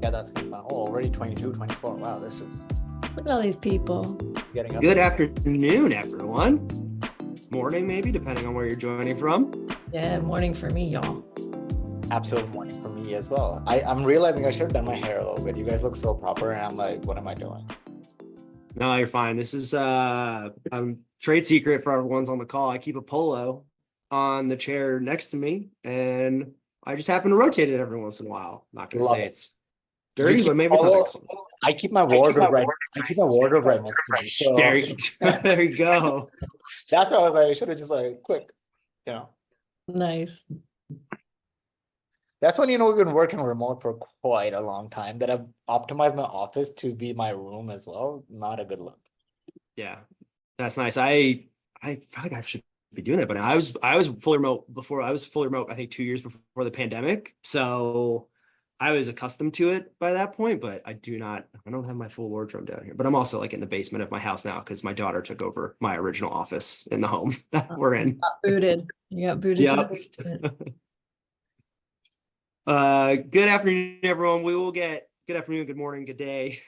Yeah, that's gonna be fun. Oh, already 22, 24. Wow, Look at all these people. it's getting up. Good afternoon, everyone. Morning, maybe, depending on where you're joining from. Yeah, morning for me, y'all. Absolute morning for me as well. I'm realizing I should have done my hair a little bit. You guys look so proper, and I'm like, what am I doing? No, you're fine. This is trade secret for everyone's on the call. I keep a polo on the chair next to me, and I just happen to rotate it every once in a while. Not gonna Love say it. it's dirty, but maybe it's not that cool. I keep my wardrobe right. I keep my wardrobe right next to me. So There you go. that's why I was like, I should have just like quick, you know. Nice. That's when we've been working remote for quite a long time. That I've optimized my office to be my room as well. Not a good look. Yeah, that's nice. I feel like I should be doing that, but I was fully remote before. I was fully remote, I think 2 years before the pandemic. So I was accustomed to it by that point, but I don't have my full wardrobe down here. But I'm also like in the basement of my house now because my daughter took over my original office in the home that we're in. Got booted. You got booted. Yeah. To the basement. Good afternoon, everyone. Good afternoon, good morning, good day.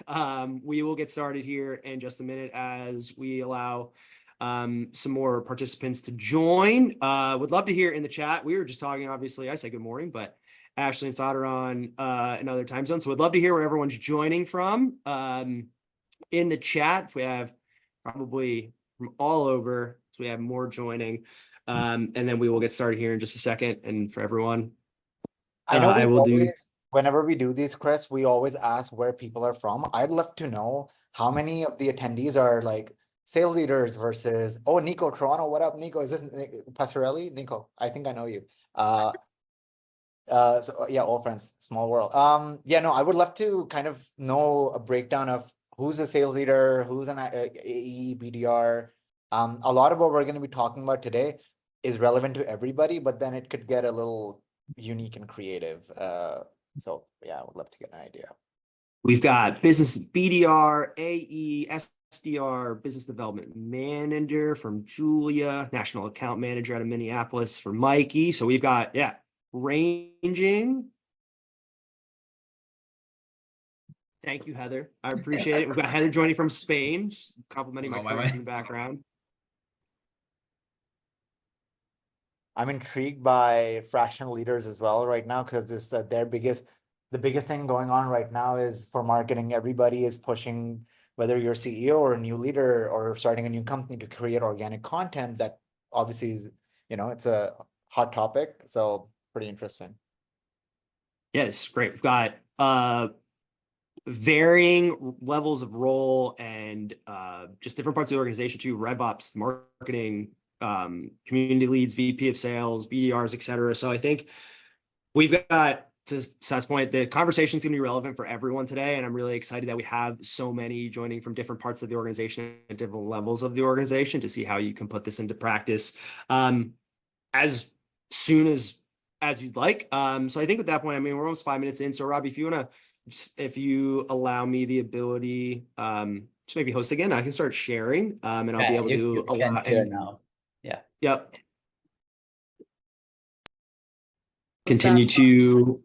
We will get started here in just a minute as we allow some more participants to join. Would love to hear in the chat. We were just talking, obviously, I say good morning, but Ashley and Saad are on another time zone. So we'd love to hear where everyone's joining from. In the chat, we have probably from all over, so we have more joining. And then we will get started here in just a second. And for everyone, I know I will do. whenever we do these, Chris, we always ask where people are from. I'd love to know how many of the attendees are like sales leaders versus, oh, Nico, Toronto, what up, Nico? Is this Passarelli? Nico, I think I know you. So yeah, all friends, small world. Yeah, no, I would love to kind of know a breakdown of who's a sales leader, who's an AE, BDR. A lot of what we're going to be talking about today is relevant to everybody, but then it could get a little unique and creative. So yeah, I would love to get an idea. We've got business BDR, AE, SDR, business development manager from Julia, national account manager out of Minneapolis for Mikey. So we've got, ranging. Thank you, Heather. I appreciate it. We've got Heather joining from Spain, just complimenting my friends in the background. I'm intrigued by fractional leaders as well right now because this the biggest thing going on right now is for marketing. Everybody is pushing, whether you're a CEO or a new leader or starting a new company, to create organic content that obviously is, it's a hot topic. So pretty interesting. Yes, great. We've got varying levels of role and just different parts of the organization too, RevOps, marketing, community leads, VP of sales, BDRs, et cetera. So I think we've got, to Saad's point, the conversation is going to be relevant for everyone today. And I'm really excited that we have so many joining from different parts of the organization and different levels of the organization to see how you can put this into practice as soon as you'd like. So I think at that point, we're almost 5 minutes in. So Robbie, if you allow me the ability to maybe host again, I can start sharing and I'll be able to allow now. Yeah. Yep. Continue to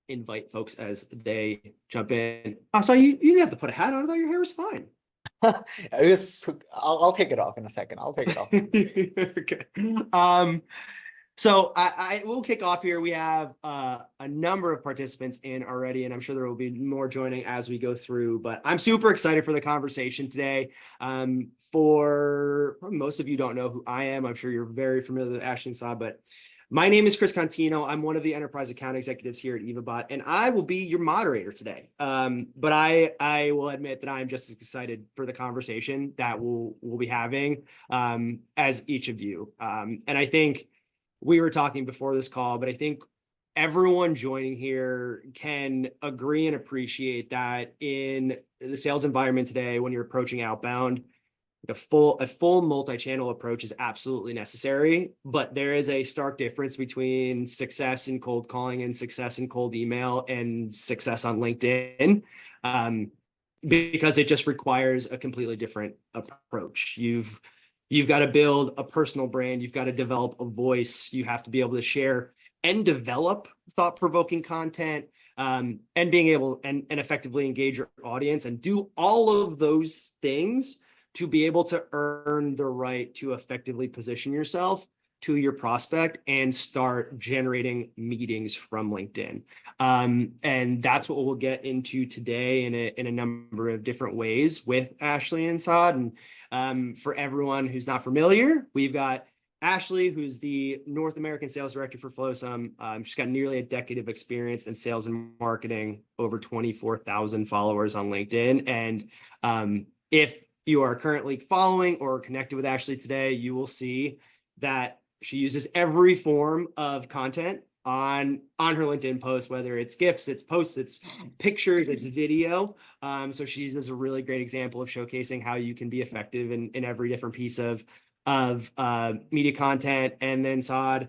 invite folks as they jump in. Oh, so you didn't have to put a hat on. I thought your hair was fine. I'll take it off in a second. I'll take it off. Okay. So I will kick off here. We have a number of participants in already, and I'm sure there will be more joining as we go through, but I'm super excited for the conversation today. For most of you don't know who I am. I'm sure you're very familiar with Ashley and Saad, but my name is Chris Contino. I'm one of the enterprise account executives here at EvaBot, and I will be your moderator today. But I will admit that I'm just as excited for the conversation that we'll be having as each of you. And I think we were talking before this call, but I think everyone joining here can agree and appreciate that in the sales environment today, when you're approaching outbound, a full multi-channel approach is absolutely necessary, but there is a stark difference between success in cold calling and success in cold email and success on LinkedIn, because it just requires a completely different approach. You've got to build a personal brand. You've got to develop a voice. You have to be able to share and develop thought-provoking content, and being able and effectively engage your audience and do all of those things to be able to earn the right to effectively position yourself to your prospect and start generating meetings from LinkedIn. And that's what we'll get into today in a number of different ways with Ashley and Saad. And for everyone who's not familiar, we've got Ashley, who's the North American Sales Director for Flosum. She's got nearly a decade of experience in sales and marketing, over 24,000 followers on LinkedIn. And if you are currently following or connected with Ashley today, you will see that she uses every form of content on her LinkedIn post, whether it's GIFs, it's posts, it's pictures, it's video. So she is a really great example of showcasing how you can be effective in every different piece of media content. And then Saad,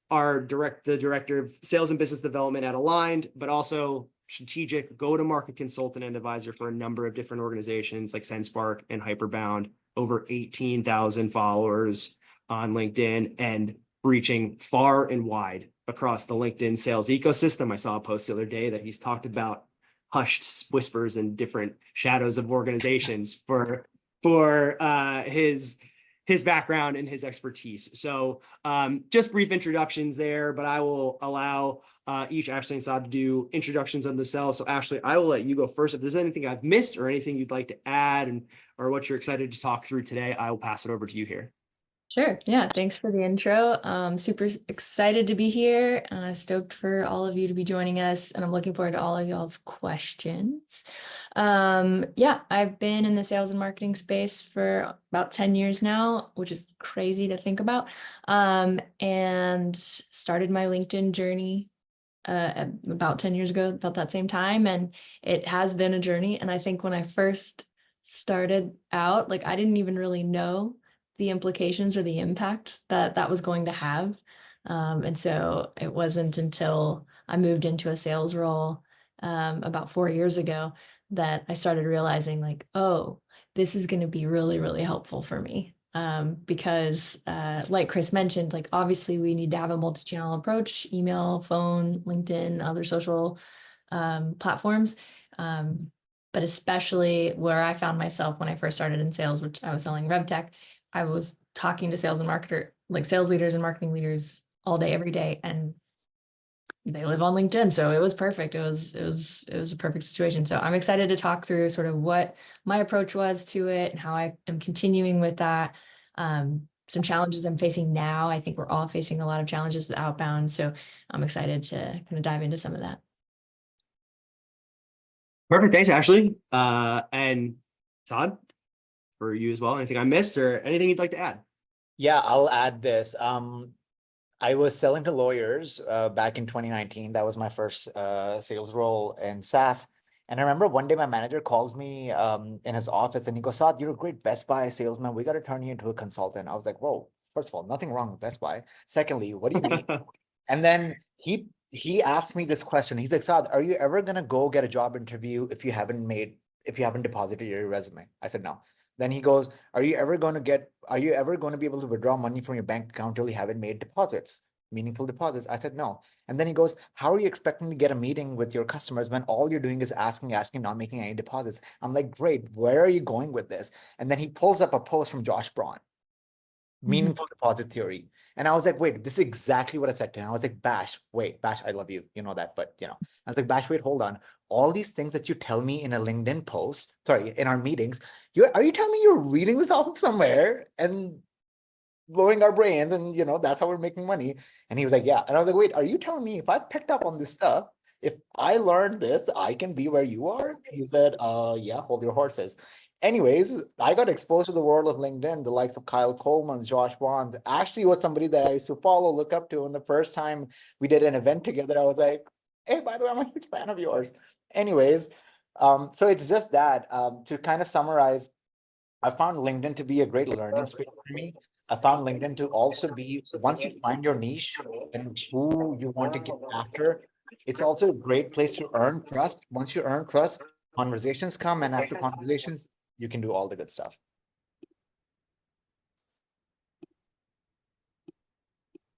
the director of sales and business development at Aligned, but also strategic go-to-market consultant and advisor for a number of different organizations like SendSpark and Hyperbound, over 18,000 followers on LinkedIn and reaching far and wide across the LinkedIn sales ecosystem. I saw a post the other day that he's talked about hushed whispers and different shadows of organizations for his background and his expertise. So just brief introductions there, but I will allow each Ashley and Saad to do introductions of themselves. So Ashley, I will let you go first. If there's anything I've missed or anything you'd like to add or what you're excited to talk through today, I will pass it over to you here. Sure. Yeah. Thanks for the intro. Super excited to be here. Stoked for all of you to be joining us, and I'm looking forward to all of y'all's questions. Yeah, I've been in the sales and marketing space for about 10 years now, which is crazy to think about. And started my LinkedIn journey about 10 years ago, about that same time. And it has been a journey. And I think when I first started out, like I didn't even really know the implications or the impact that that was going to have. And so it wasn't until I moved into a sales role about 4 years ago that I started realizing like, oh, this is going to be really, really helpful for me. Because like Chris mentioned, like obviously we need to have a multi-channel approach, email, phone, LinkedIn, other social platforms. But especially where I found myself when I first started in sales, which I was selling RevTech, I was talking to sales and marketer, like sales leaders and marketing leaders all day, every day, and they live on LinkedIn. So it was perfect. It was a perfect situation. So I'm excited to talk through sort of what my approach was to it and how I am continuing with that. Some challenges I'm facing now. I think we're all facing a lot of challenges with outbound. So I'm excited to kind of dive into some of that. Perfect. Thanks, Ashley. And Saad, for you as well. Anything I missed or anything you'd like to add? Yeah, I'll add this. I was selling to lawyers back in 2019. That was my first sales role in SaaS. And I remember one day my manager calls me in his office and he goes, Saad, you're a great Best Buy salesman. We got to turn you into a consultant. I was like, whoa, first of all, nothing wrong with Best Buy. Secondly, what do you mean? And then he asked me this question. He's like, Saad, are you ever going to go get a job interview if you haven't deposited your resume? I said, no. Then he goes, are you ever going to be able to withdraw money from your bank account till you haven't made deposits, meaningful deposits? I said, no. And then he goes, how are you expecting to get a meeting with your customers when all you're doing is asking, not making any deposits? I'm like, great. Where are you going with this? And then he pulls up a post from Josh Braun, meaningful deposit theory. And I was like, wait, this is exactly what I said to him. I was like, Bash, I love you. You know that, but I was like, Bash, wait, hold on. All these things that you tell me in a LinkedIn post, in our meetings, are you telling me you're reading this off of somewhere and blowing our brains and that's how we're making money? And he was like, yeah. And I was like, wait, are you telling me if I picked up on this stuff, if I learned this, I can be where you are? He said, yeah, hold your horses. Anyways, I got exposed to the world of LinkedIn, the likes of Kyle Coleman, Josh Bonds. Actually was somebody that I used to follow, look up to. And the first time we did an event together, I was like, hey, by the way, I'm a huge fan of yours. Anyways, so it's just that to kind of summarize, I found LinkedIn to be a great learning space for me. I found LinkedIn to also be, once you find your niche and who you want to get after, it's also a great place to earn trust. Once you earn trust, conversations come, and after conversations, you can do all the good stuff.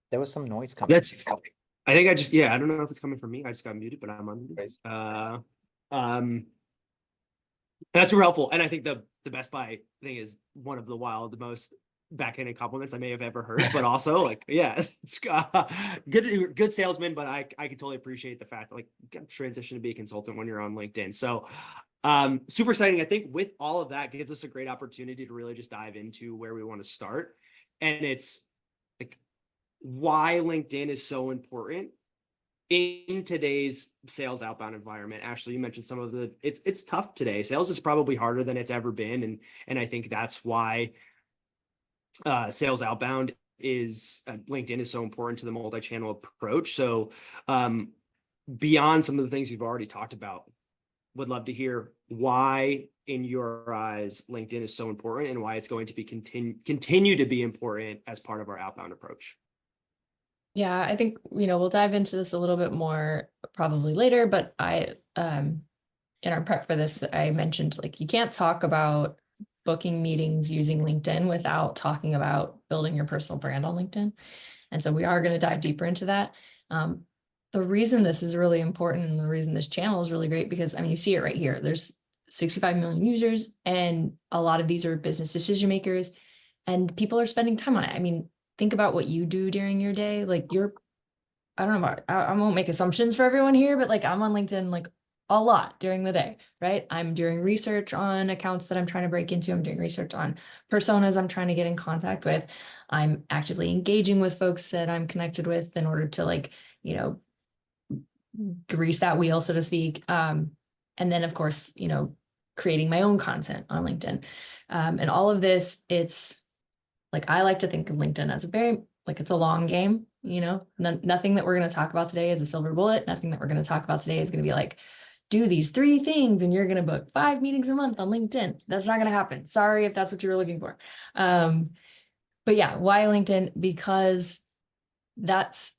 There was some noise coming. I think I don't know if it's coming from me. I just got muted, but I'm unmuted. Right. That's super helpful. And I think the Best Buy thing is one of the most backhanded compliments I may have ever heard, but also like, yeah, it's good salesman, but I can totally appreciate the fact that like you got to transition to be a consultant when you're on LinkedIn. So super exciting. I think with all of that gives us a great opportunity to really just dive into where we want to start. And it's like why LinkedIn is so important in today's sales outbound environment. Ashley, you mentioned some of it's tough today. Sales is probably harder than it's ever been. And I think that's why sales outbound is LinkedIn is so important to the multi-channel approach. So beyond some of the things we've already talked about, would love to hear why in your eyes LinkedIn is so important and why it's going to be continue to be important as part of our outbound approach. Yeah, I think, we'll dive into this a little bit more probably later, but in our prep for this, I mentioned like you can't talk about booking meetings using LinkedIn without talking about building your personal brand on LinkedIn. And so we are going to dive deeper into that. The reason this is really important and the reason this channel is really great, because I mean, you see it right here. There's 65 million users, and a lot of these are business decision makers, and people are spending time on it. I mean, think about what you do during your day. Like I don't know, I won't make assumptions for everyone here, but like I'm on LinkedIn like a lot during the day, right? I'm doing research on accounts that I'm trying to break into. I'm doing research on personas I'm trying to get in contact with. I'm actively engaging with folks that I'm connected with in order to like, grease that wheel, so to speak. And then of course, creating my own content on LinkedIn. And all of this, it's like, I like to think of LinkedIn as it's a long game, nothing that we're going to talk about today is a silver bullet. Nothing that we're going to talk about today is going to be like, do these 3 things and you're going to book 5 meetings a month on LinkedIn. That's not going to happen. Sorry if that's what you were looking for. But yeah, why LinkedIn? Because that's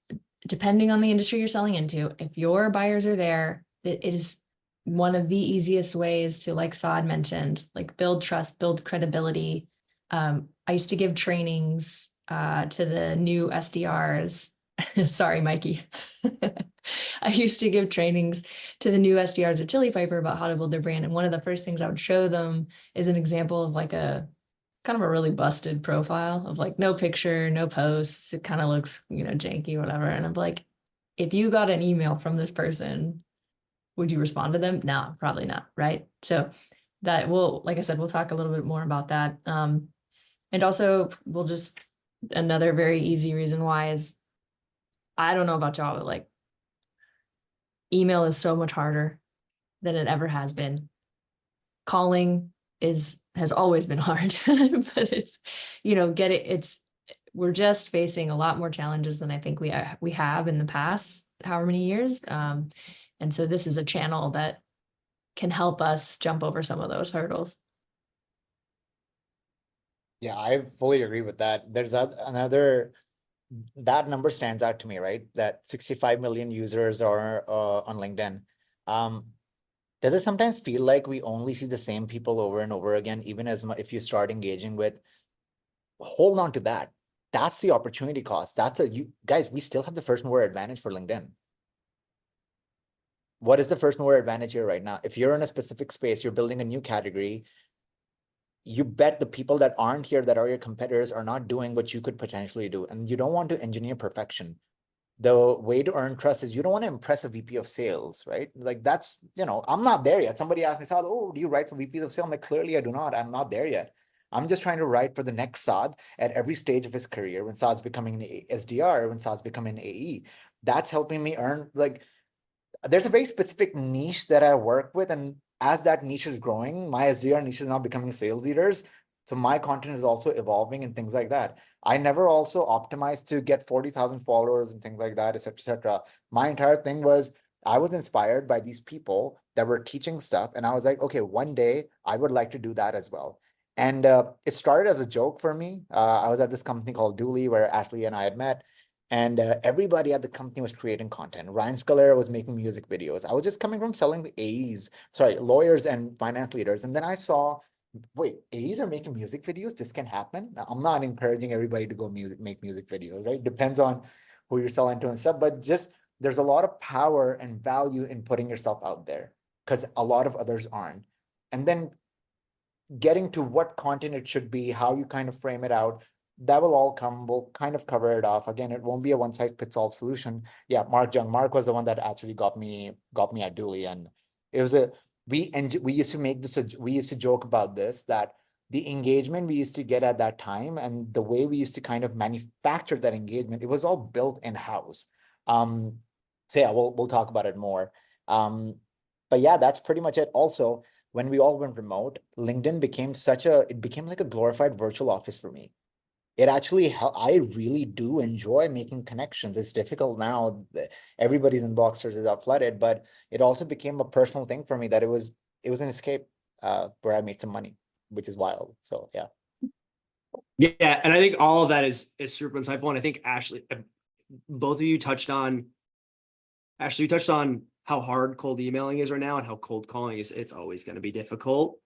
depending on the industry you're selling into. If your buyers are there, it is one of the easiest ways to, like Saad mentioned, like build trust, build credibility. I used to give trainings to the new SDRs. Sorry, Mikey. I used to give trainings to the new SDRs at Chili Piper about how to build their brand. And one of the first things I would show them is an example of like a kind of a really busted profile of like no picture, no posts. It kind of looks, janky, whatever. And I'm like, if you got an email from this person, would you respond to them? No, probably not. Right. So that like I said, we'll talk a little bit more about that. And also another very easy reason why is, I don't know about y'all, but like email is so much harder than it ever has been. Calling has always been hard, but we're just facing a lot more challenges than I think we have in the past however many years. And so this is a channel that can help us jump over some of those hurdles. Yeah, I fully agree with that. There's that number stands out to me, right? That 65 million users are on LinkedIn. Does it sometimes feel like we only see the same people over and over again, even if you start engaging with, hold on to that. That's the opportunity cost. You guys, we still have the first mover advantage for LinkedIn. What is the first mover advantage here right now? If you're in a specific space, you're building a new category, you bet the people that aren't here, that are your competitors, are not doing what you could potentially do. And you don't want to engineer perfection. The way to earn trust is you don't want to impress a VP of sales, right? Like that's, I'm not there yet. Somebody asked me, Saad, oh, do you write for VPs of sales? I'm like, clearly I do not. I'm not there yet. I'm just trying to write for the next Saad at every stage of his career. When Saad's becoming an SDR, when Saad's becoming an AE, that's helping me earn, like, there's a very specific niche that I work with. And as that niche is growing, my SDR niche is now becoming sales leaders. So my content is also evolving and things like that. I never also optimized to get 40,000 followers and things like that, et cetera, et cetera. My entire thing was, I was inspired by these people that were teaching stuff. And I was like, okay, one day I would like to do that as well. And it started as a joke for me. I was at this company called Dooley where Ashley and I had met. And everybody at the company was creating content. Ryan Scalera was making music videos. I was just coming from selling lawyers and finance leaders. And then I saw, wait, AEs are making music videos? This can happen? Now, I'm not encouraging everybody to go make music videos, right? Depends on who you're selling to and stuff, but just there's a lot of power and value in putting yourself out there because a lot of others aren't. And then getting to what content it should be, how you kind of frame it out, that will all come, we'll kind of cover it off. Again, it won't be a one size fits all solution. Yeah, Mark Jung. Mark was the one that actually got me at Dooley. And it was we used to make this, we used to joke about this, that the engagement we used to get at that time and the way we used to kind of manufacture that engagement, it was all built in-house. So yeah, we'll talk about it more. But yeah, that's pretty much it. Also, when we all went remote, LinkedIn became it became like a glorified virtual office for me. It actually, I really do enjoy making connections. It's difficult now. Everybody's inboxes are flooded, but it also became a personal thing for me that it was an escape where I made some money, which is wild. So yeah. Yeah, and I think all of that is super insightful. And I think Ashley, both of you touched on, Ashley, you touched on how hard cold emailing is right now and how cold calling is, it's always going to be difficult.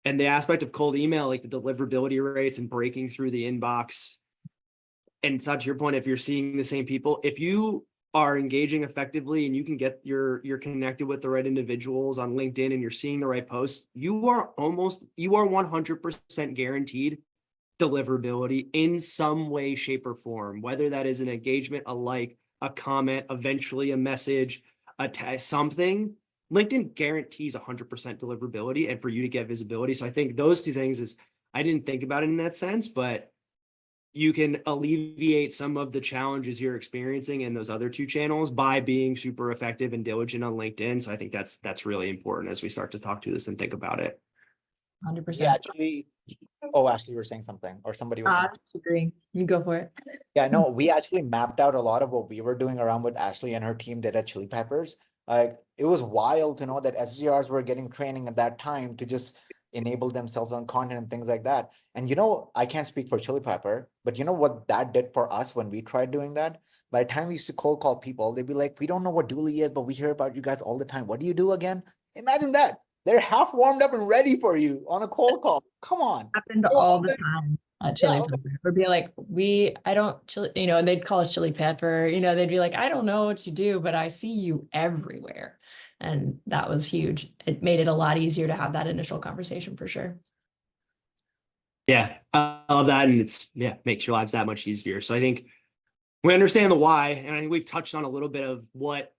And the aspect of cold email, like the deliverability rates and breaking through the inbox. And Saad, to your point, if you're seeing the same people, if you are engaging effectively and you can get you're connected with the right individuals on LinkedIn and you're seeing the right posts, you are 100% guaranteed deliverability in some way, shape, or form, whether that is an engagement, a like, a comment, eventually a message, something. LinkedIn guarantees 100% deliverability and for you to get visibility. So I think those two things is, I didn't think about it in that sense, but you can alleviate some of the challenges you're experiencing in those other two channels by being super effective and diligent on LinkedIn. So I think that's really important as we start to talk to this and think about it. 100%. Yeah, actually, oh, Ashley, you were saying something, or somebody was saying. Agreeing. You go for it. Yeah, no, we actually mapped out a lot of what we were doing around what Ashley and her team did at Chili Peppers. It was wild to know that SDRs were getting training at that time to just enable themselves on content and things like that. And I can't speak for Chili Pepper, but you know what that did for us when we tried doing that? By the time we used to cold call people, they'd be like, we don't know what Dooley is, but we hear about you guys all the time. What do you do again? Imagine that. They're half warmed up and ready for you on a cold call. Come on. Happened all the time at Chili Pepper. Would be like, I don't chili, and they'd call us Chili Pepper, they'd be like, I don't know what you do, but I see you everywhere. And that was huge. It made it a lot easier to have that initial conversation for sure. Yeah, I love that. And makes your lives that much easier. So I think we understand the why. And I think we've touched on a little bit of what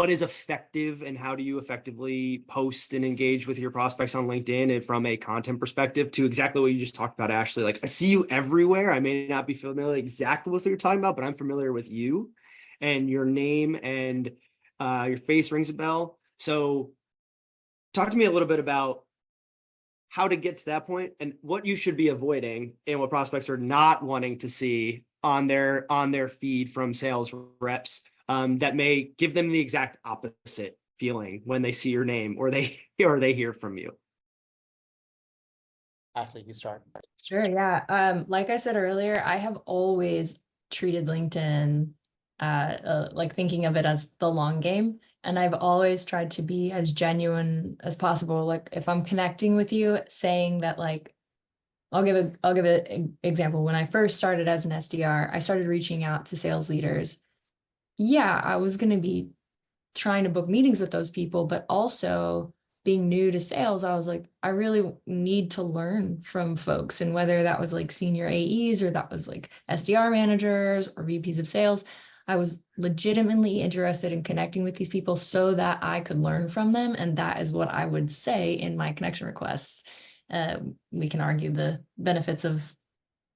is effective and how do you effectively post and engage with your prospects on LinkedIn and from a content perspective to exactly what you just talked about, Ashley. Like, I see you everywhere. I may not be familiar exactly with what you're talking about, but I'm familiar with you and your name and your face rings a bell. So talk to me a little bit about how to get to that point and what you should be avoiding and what prospects are not wanting to see on their feed from sales reps. That may give them the exact opposite feeling when they see your name or they hear from you. Ashley, you start. Sure, yeah. Like I said earlier, I have always treated LinkedIn like thinking of it as the long game. And I've always tried to be as genuine as possible. Like if I'm connecting with you, saying that, like, I'll give an example. When I first started as an SDR, I started reaching out to sales leaders. Yeah, I was going to be trying to book meetings with those people, but also being new to sales, I was like, I really need to learn from folks. And whether that was like senior AEs or that was like SDR managers or VPs of sales, I was legitimately interested in connecting with these people so that I could learn from them. And that is what I would say in my connection requests. We can argue the benefits of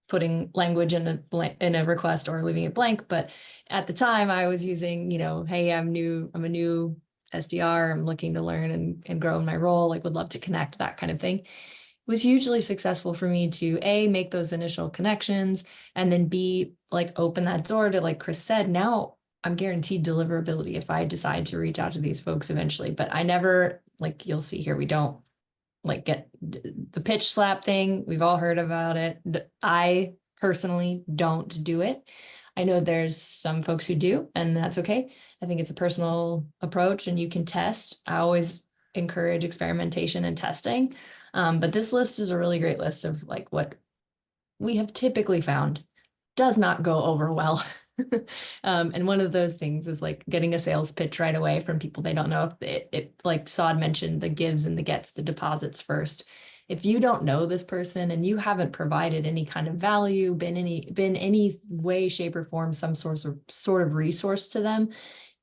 putting language in a request or leaving it blank. But at the time I was using, hey, I'm a new SDR. I'm looking to learn and grow in my role. Like, would love to connect, that kind of thing. It was hugely successful for me to A, make those initial connections, and then B, like open that door to, like Chris said, now I'm guaranteed deliverability if I decide to reach out to these folks eventually. But I never, like you'll see here, we don't like get the pitch slap thing. We've all heard about it. I personally don't do it. I know there's some folks who do, and that's okay. I think it's a personal approach and you can test. I always encourage experimentation and testing. But this list is a really great list of like what we have typically found does not go over well And one of those things is like getting a sales pitch right away from people they don't know. If it like Saad mentioned, the gives and the gets, the deposits first. If you don't know this person and you haven't provided any kind of value, been any way, shape, or form, some sort of resource to them,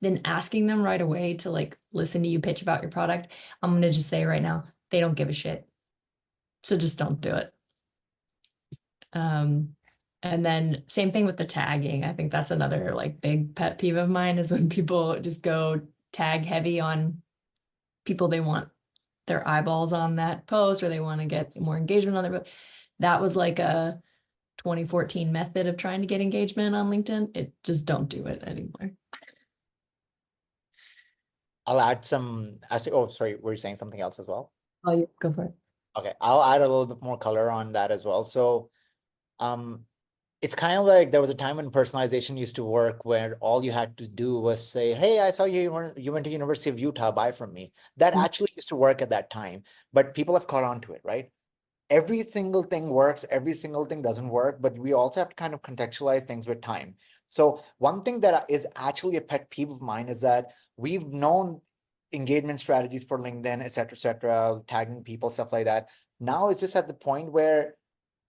then asking them right away to like listen to you pitch about your product, I'm gonna just say right now, they don't give a shit. So just don't do it. And then same thing with the tagging. I think that's another like big pet peeve of mine is when people just go tag heavy on people they want their eyeballs on that post, or they want to get more engagement on their post. That was like a 2014 method of trying to get engagement on LinkedIn. It just don't do it anymore. I'll add some, actually, oh, sorry, were you saying something else as well? Oh, you go for it. Okay, I'll add a little bit more color on that as well. So, it's kind of like there was a time when personalization used to work where all you had to do was say, hey, I saw you went to University of Utah, buy from me. That actually used to work at that time, but people have caught on to it, right? Every single thing works, every single thing doesn't work, but we also have to kind of contextualize things with time. So one thing that is actually a pet peeve of mine is that we've known engagement strategies for LinkedIn, et cetera, tagging people, stuff like that. Now it's just at the point where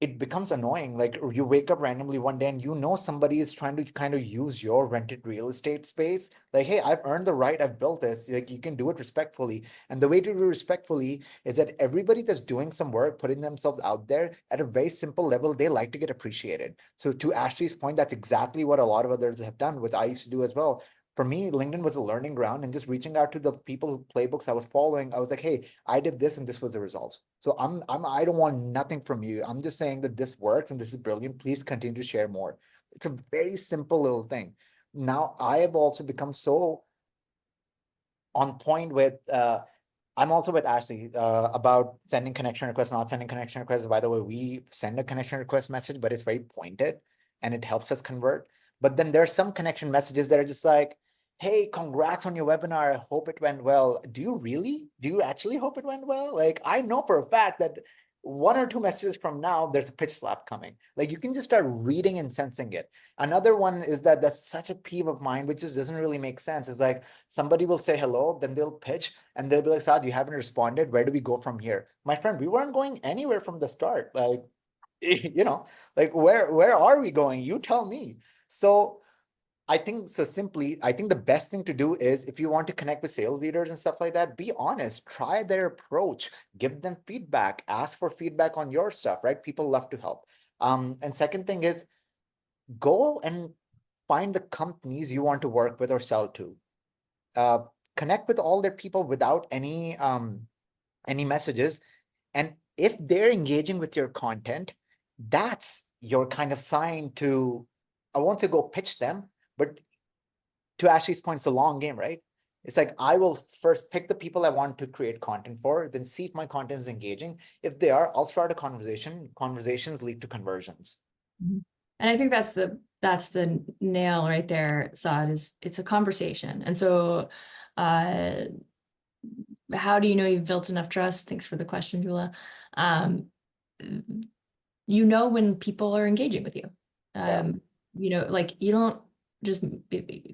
it becomes annoying. Like you wake up randomly one day and you know somebody is trying to kind of use your rented real estate space. Like, hey, I've earned the right, I've built this. Like you can do it respectfully. And the way to do it respectfully is that everybody that's doing some work, putting themselves out there at a very simple level, they like to get appreciated. So to Ashley's point, that's exactly what a lot of others have done, what I used to do as well. For me, LinkedIn was a learning ground, and just reaching out to the people who playbooks I was following, I was like, hey, I did this and this was the results. So I don't want nothing from you. I'm just saying that this works and this is brilliant. Please continue to share more. It's a very simple little thing. Now I have also become so on point with, I'm also with Ashley about sending connection requests, not sending connection requests. By the way, we send a connection request message, but it's very pointed and it helps us convert. But then there's some connection messages that are just like, hey, congrats on your webinar. I hope it went well. Do you really? Do you actually hope it went well? Like, I know for a fact that one or two messages from now, there's a pitch slap coming. Like you can just start reading and sensing it. Another one is that that's such a peeve of mine, which just doesn't really make sense. It's like somebody will say hello, then they'll pitch and they'll be like, Saad, you haven't responded. Where do we go from here? My friend, we weren't going anywhere from the start. Like, like where are we going? You tell me. So I think the best thing to do is if you want to connect with sales leaders and stuff like that, be honest, try their approach, give them feedback, ask for feedback on your stuff, right? People love to help. And second thing is go and find the companies you want to work with or sell to. Connect with all their people without any messages. And if they're engaging with your content, that's your kind of sign to, I want to go pitch them. But to Ashley's point, it's a long game, right? It's like, I will first pick the people I want to create content for, then see if my content is engaging. If they are, I'll start a conversation. Conversations lead to conversions. And I think that's the nail right there, Saad, is it's a conversation. And so how do you know you've built enough trust? Thanks for the question, Jula. You know when people are engaging with you. Like you don't just,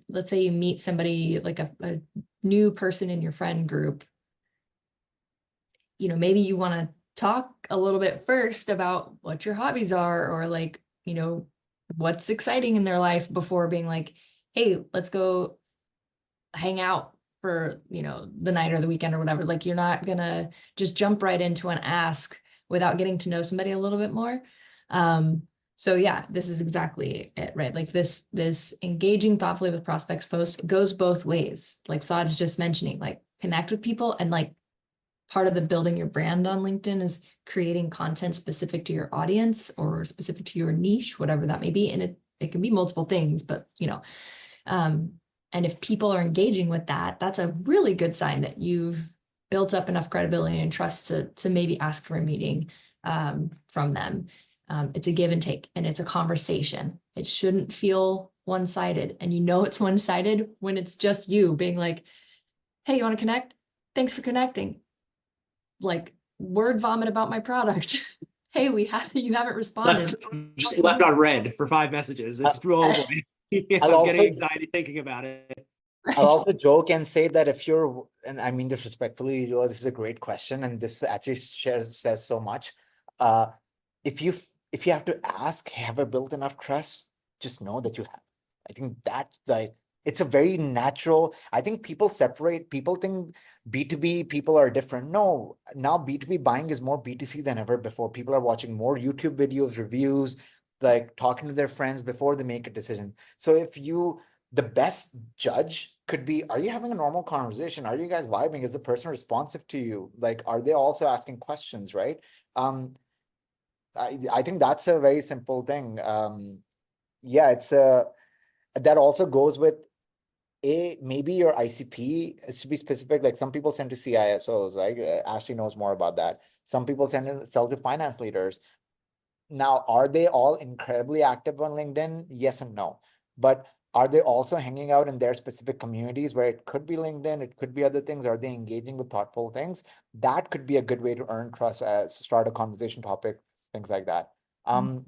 let's say you meet somebody like a new person in your friend group, maybe you want to talk a little bit first about what your hobbies are, or like, what's exciting in their life before being like, hey, let's go hang out for, the night or the weekend or whatever. Like you're not gonna just jump right into an ask without getting to know somebody a little bit more. So yeah, this is exactly it, right? Like this engaging thoughtfully with prospects post goes both ways. Like Saad's just mentioning, like connect with people, and like part of the building your brand on LinkedIn is creating content specific to your audience or specific to your niche, whatever that may be. And it can be multiple things, but and if people are engaging with that, that's a really good sign that you've built up enough credibility and trust to maybe ask for a meeting from them. It's a give and take, and it's a conversation. It shouldn't feel one-sided. And it's one-sided when it's just you being like, hey, you want to connect? Thanks for connecting. Like word vomit about my product. Hey, you haven't responded. Just left on red for 5 messages. It's oh boy. I'll I'm getting also anxiety thinking about it. I'll also joke and say that if you're, and I mean this respectfully, this is a great question, and this actually says so much. Uh, if you have to ask, have I built enough trust? Just know that you have. I think that like it's a very natural. I think people separate. People think B2B people are different. No, now B2B buying is more B2C than ever before. People are watching more YouTube videos, reviews, like talking to their friends before they make a decision. So if you the best judge could be, are you having a normal conversation? Are you guys vibing? Is the person responsive to you? Like, are they also asking questions, right? I think that's a very simple thing. Yeah, it's a that also goes with maybe your ICP is to be specific. Like some people send to CISOs, right? Ashley knows more about that. Some people sell to finance leaders. Now, are they all incredibly active on LinkedIn? Yes and no. But are they also hanging out in their specific communities where it could be LinkedIn, it could be other things? Are they engaging with thoughtful things? That could be a good way to earn trust, start a conversation topic, things like that. I'm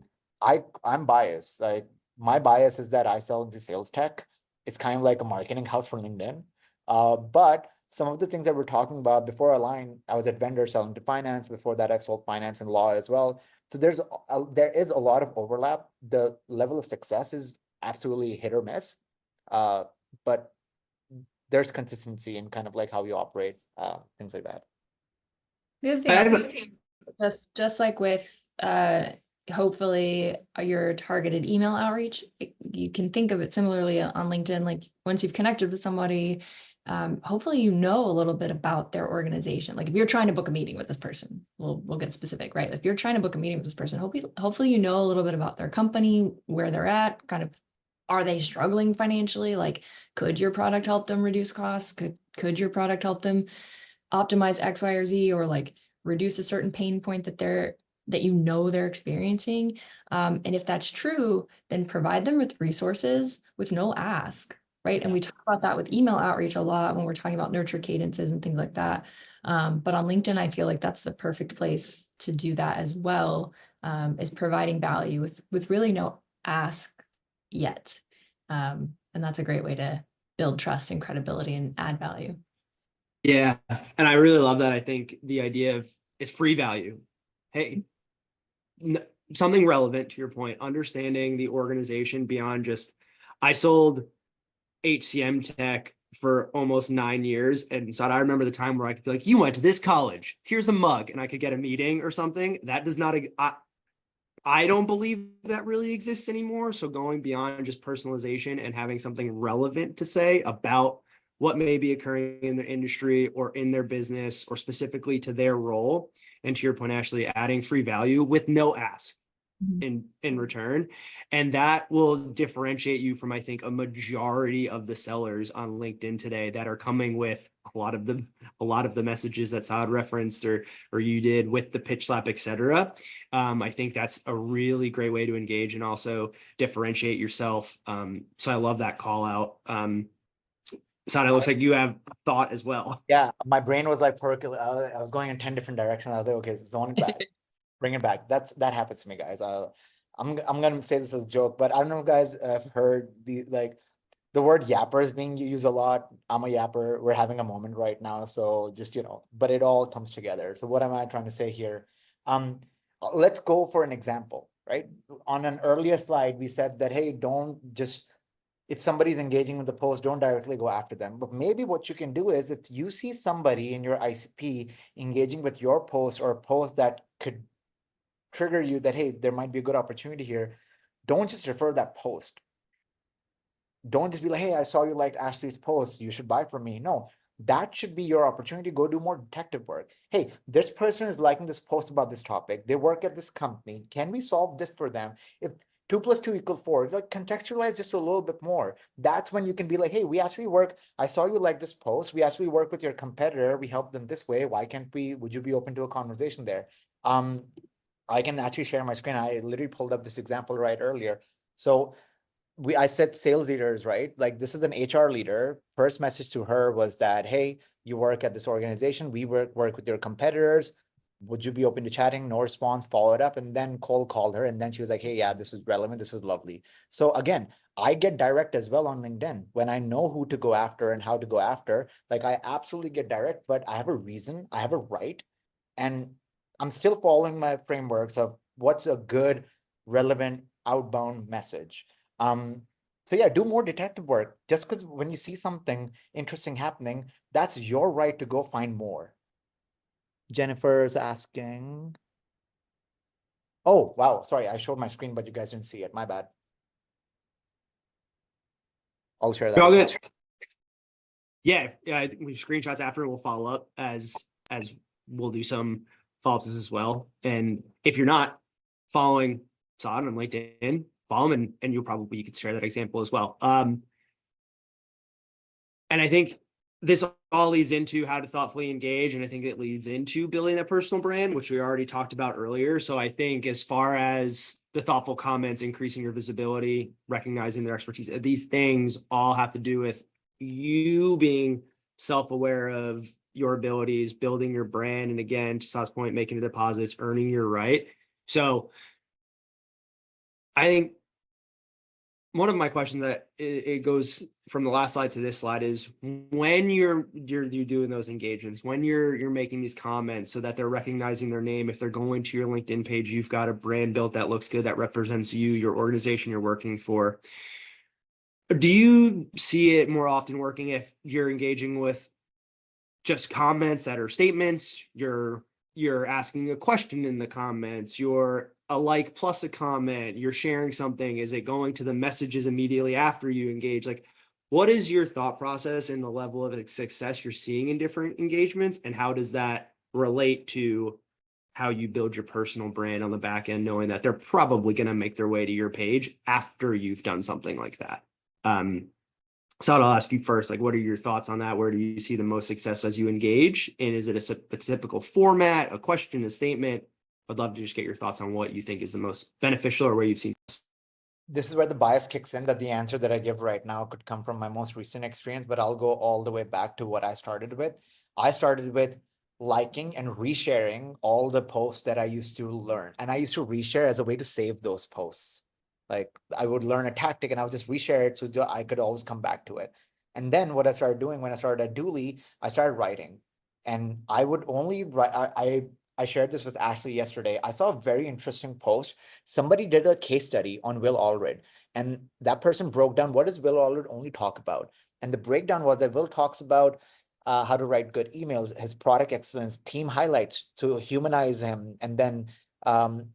biased. Like my bias is that I sell into sales tech. It's kind of like a marketing house for LinkedIn. But some of the things that we're talking about before Align, I was at vendor selling to finance. Before that, I've sold finance and law as well. So there is a lot of overlap. The level of success is absolutely hit or miss, but there's consistency in kind of like how you operate, things like that. The other thing I I'll have say, just like with hopefully your targeted email outreach, you can think of it similarly on LinkedIn. Like once you've connected with somebody, hopefully you know a little bit about their organization. Like if you're trying to book a meeting with this person, we'll get specific, right? If you're trying to book a meeting with this person, hopefully you know a little bit about their company, where they're at, kind of are they struggling financially? Like could your product help them reduce costs? Could your product help them optimize X, Y, or Z, or like reduce a certain pain point that they're experiencing. And if that's true, then provide them with resources with no ask, right? And we talk about that with email outreach a lot when we're talking about nurture cadences and things like that. But on LinkedIn, I feel like that's the perfect place to do that as well, is providing value with really no ask yet. And that's a great way to build trust and credibility and add value. Yeah, and I really love that. I think the idea of it's free value. Hey, something relevant to your point, understanding the organization beyond just, I sold HCM tech for almost 9 years. And so I remember the time where I could be like, you went to this college, here's a mug, and I could get a meeting or something. That does not, I don't believe that really exists anymore. So going beyond just personalization and having something relevant to say about what may be occurring in their industry or in their business or specifically to their role. And to your point, Ashley, adding free value with no ask in return. And that will differentiate you from, I think, a majority of the sellers on LinkedIn today that are coming with a lot of the messages that Saad referenced or you did with the pitch slap, etc. I think that's a really great way to engage and also differentiate yourself. So I love that call out. Saad, it looks like you have thought as well. Yeah, my brain was like percolating. I was going in 10 different directions. I was like, okay, zone it back, bring it back. That happens to me, guys. I'm gonna say this as a joke, but I don't know if you guys have heard the word yapper is being used a lot. I'm a yapper. We're having a moment right now, so just but it all comes together. So what am I trying to say here? Let's go for an example, right? On an earlier slide, we said that hey, don't just if somebody's engaging with the post, don't directly go after them. But maybe what you can do is if you see somebody in your ICP engaging with your post or a post that could trigger you that, hey, there might be a good opportunity here, don't just refer that post. Don't just be like, hey, I saw you liked Ashley's post, you should buy from me. No, that should be your opportunity to go do more detective work. Hey, this person is liking this post about this topic. They work at this company. Can we solve this for them? If 2 + 2 = 4, like contextualize just a little bit more. That's when you can be like, hey, we actually work. I saw you like this post. We actually work with your competitor. We help them this way. Why can't we? Would you be open to a conversation there? I can actually share my screen. I literally pulled up this example right earlier. So I said sales leaders, right? Like this is an HR leader. First message to her was that, hey, you work at this organization. We work with your competitors. would you be open to chatting? No response, follow it up, and then Cole called her, and then she was like, hey, yeah, this was relevant, this was lovely. So again, I get direct as well on LinkedIn when I know who to go after and how to go after. Like I absolutely get direct, but I have a reason, I have a right, and I'm still following my frameworks of what's a good, relevant, outbound message. So yeah, do more detective work. Just because when you see something interesting happening, that's your right to go find more. Jennifer's asking. Oh, wow. Sorry, I showed my screen, but you guys didn't see it. My bad. I'll share that. All again. good. Yeah, we screenshots after, we'll follow up as we'll do some follow-ups as well. And if you're not following Saad on LinkedIn, follow him, and you could share that example as well. And I think this all leads into how to thoughtfully engage, and I think it leads into building that personal brand, which we already talked about earlier. So I think as far as the thoughtful comments, increasing your visibility, recognizing their expertise, these things all have to do with you being self-aware of your abilities, building your brand, and again, to Saad's point, making the deposits, earning your right. So I think one of my questions that it goes from the last slide to this slide is when you're doing those engagements, when you're making these comments so that they're recognizing their name, if they're going to your LinkedIn page, you've got a brand built that looks good, that represents you, your organization you're working for. Do you see it more often working if you're engaging with just comments that are statements, you're asking a question in the comments, you're a like plus a comment, you're sharing something, is it going to the messages immediately after you engage? Like, what is your thought process and the level of success you're seeing in different engagements, and how does that relate to how you build your personal brand on the back end, knowing that they're probably going to make their way to your page after you've done something like that? So I'll ask you first, like, what are your thoughts on that? Where do you see the most success as you engage? And is it a typical format, a question, a statement? I'd love to just get your thoughts on what you think is the most beneficial or where you've seen. This is where the bias kicks in, that the answer that I give right now could come from my most recent experience, but I'll go all the way back to what I started with. I started with liking and resharing all the posts that I used to learn. And I used to reshare as a way to save those posts. Like I would learn a tactic and I would just reshare it so I could always come back to it. And then what I started doing when I started at Dooley, I started writing. And I would only write, I shared this with Ashley yesterday. I saw a very interesting post. Somebody did a case study on Will Allred, and that person broke down what does Will Allred only talk about. And the breakdown was that Will talks about how to write good emails, his product excellence, team highlights to humanize him, and then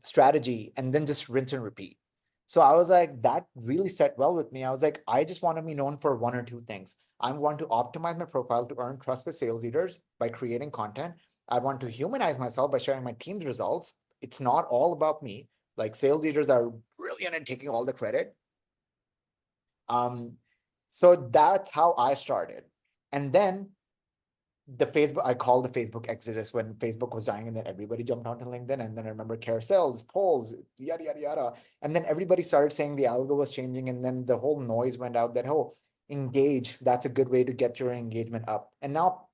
strategy, and then just rinse and repeat. So I was like, that really set well with me. I was like, I just want to be known for one or two things. I want to optimize my profile to earn trust with sales leaders by creating content. I want to humanize myself by sharing my team's results. It's not all about me. Like sales leaders are brilliant at taking all the credit. So that's how I started. And then I called the Facebook exodus when Facebook was dying, and then everybody jumped onto LinkedIn. And then I remember carousels, polls, yada, yada, yada. And then everybody started saying the algo was changing. And then the whole noise went out that, oh, engage, that's a good way to get your engagement up. And now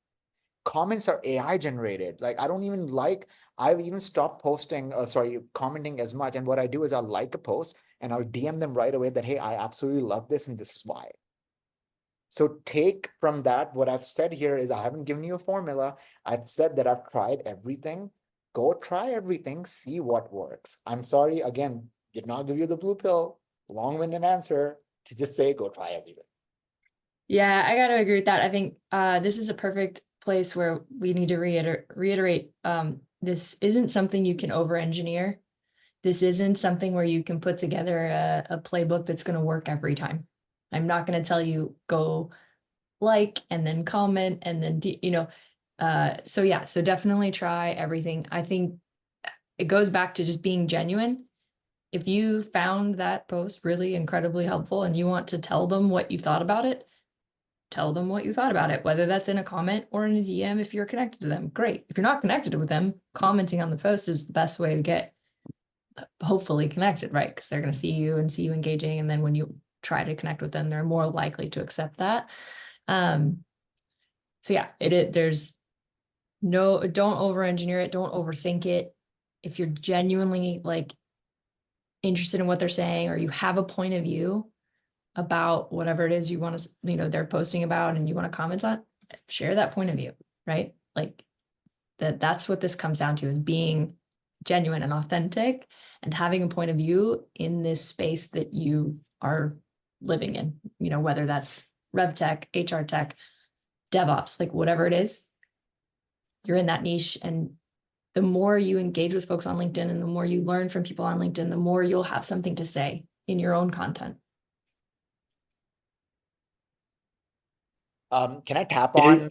comments are AI generated. Like I've even stopped commenting as much. And what I do is I'll like a post and I'll DM them right away that, hey, I absolutely love this and this is why. So take from that, what I've said here is I haven't given you a formula. I've said that I've tried everything. Go try everything, see what works. I'm sorry, again, did not give you the blue pill, long-winded answer to just say, go try everything. Yeah, I got to agree with that. I think this is a perfect place where we need to reiterate this isn't something you can over-engineer. This isn't something where you can put together a playbook that's going to work every time. I'm not going to tell you go like and then comment and then so yeah, so definitely try everything. I think it goes back to just being genuine. If you found that post really incredibly helpful and you want to tell them what you thought about it, tell them what you thought about it, whether that's in a comment or in a DM. If you're connected to them, great. If you're not connected with them, commenting on the post is the best way to get hopefully connected, right? Because they're going to see you and see you engaging. And then when you try to connect with them, they're more likely to accept that. So yeah, there's No, don't over-engineer it. Don't overthink it. If you're genuinely like interested in what they're saying, or you have a point of view about whatever it is you want to, they're posting about and you want to comment on, share that point of view, right? Like that's what this comes down to, is being genuine and authentic and having a point of view in this space that you are living in, whether that's rev tech, HR tech, DevOps, like whatever it is, you're in that niche. And the more you engage with folks on LinkedIn and the more you learn from people on LinkedIn, the more you'll have something to say in your own content. Can I tap on?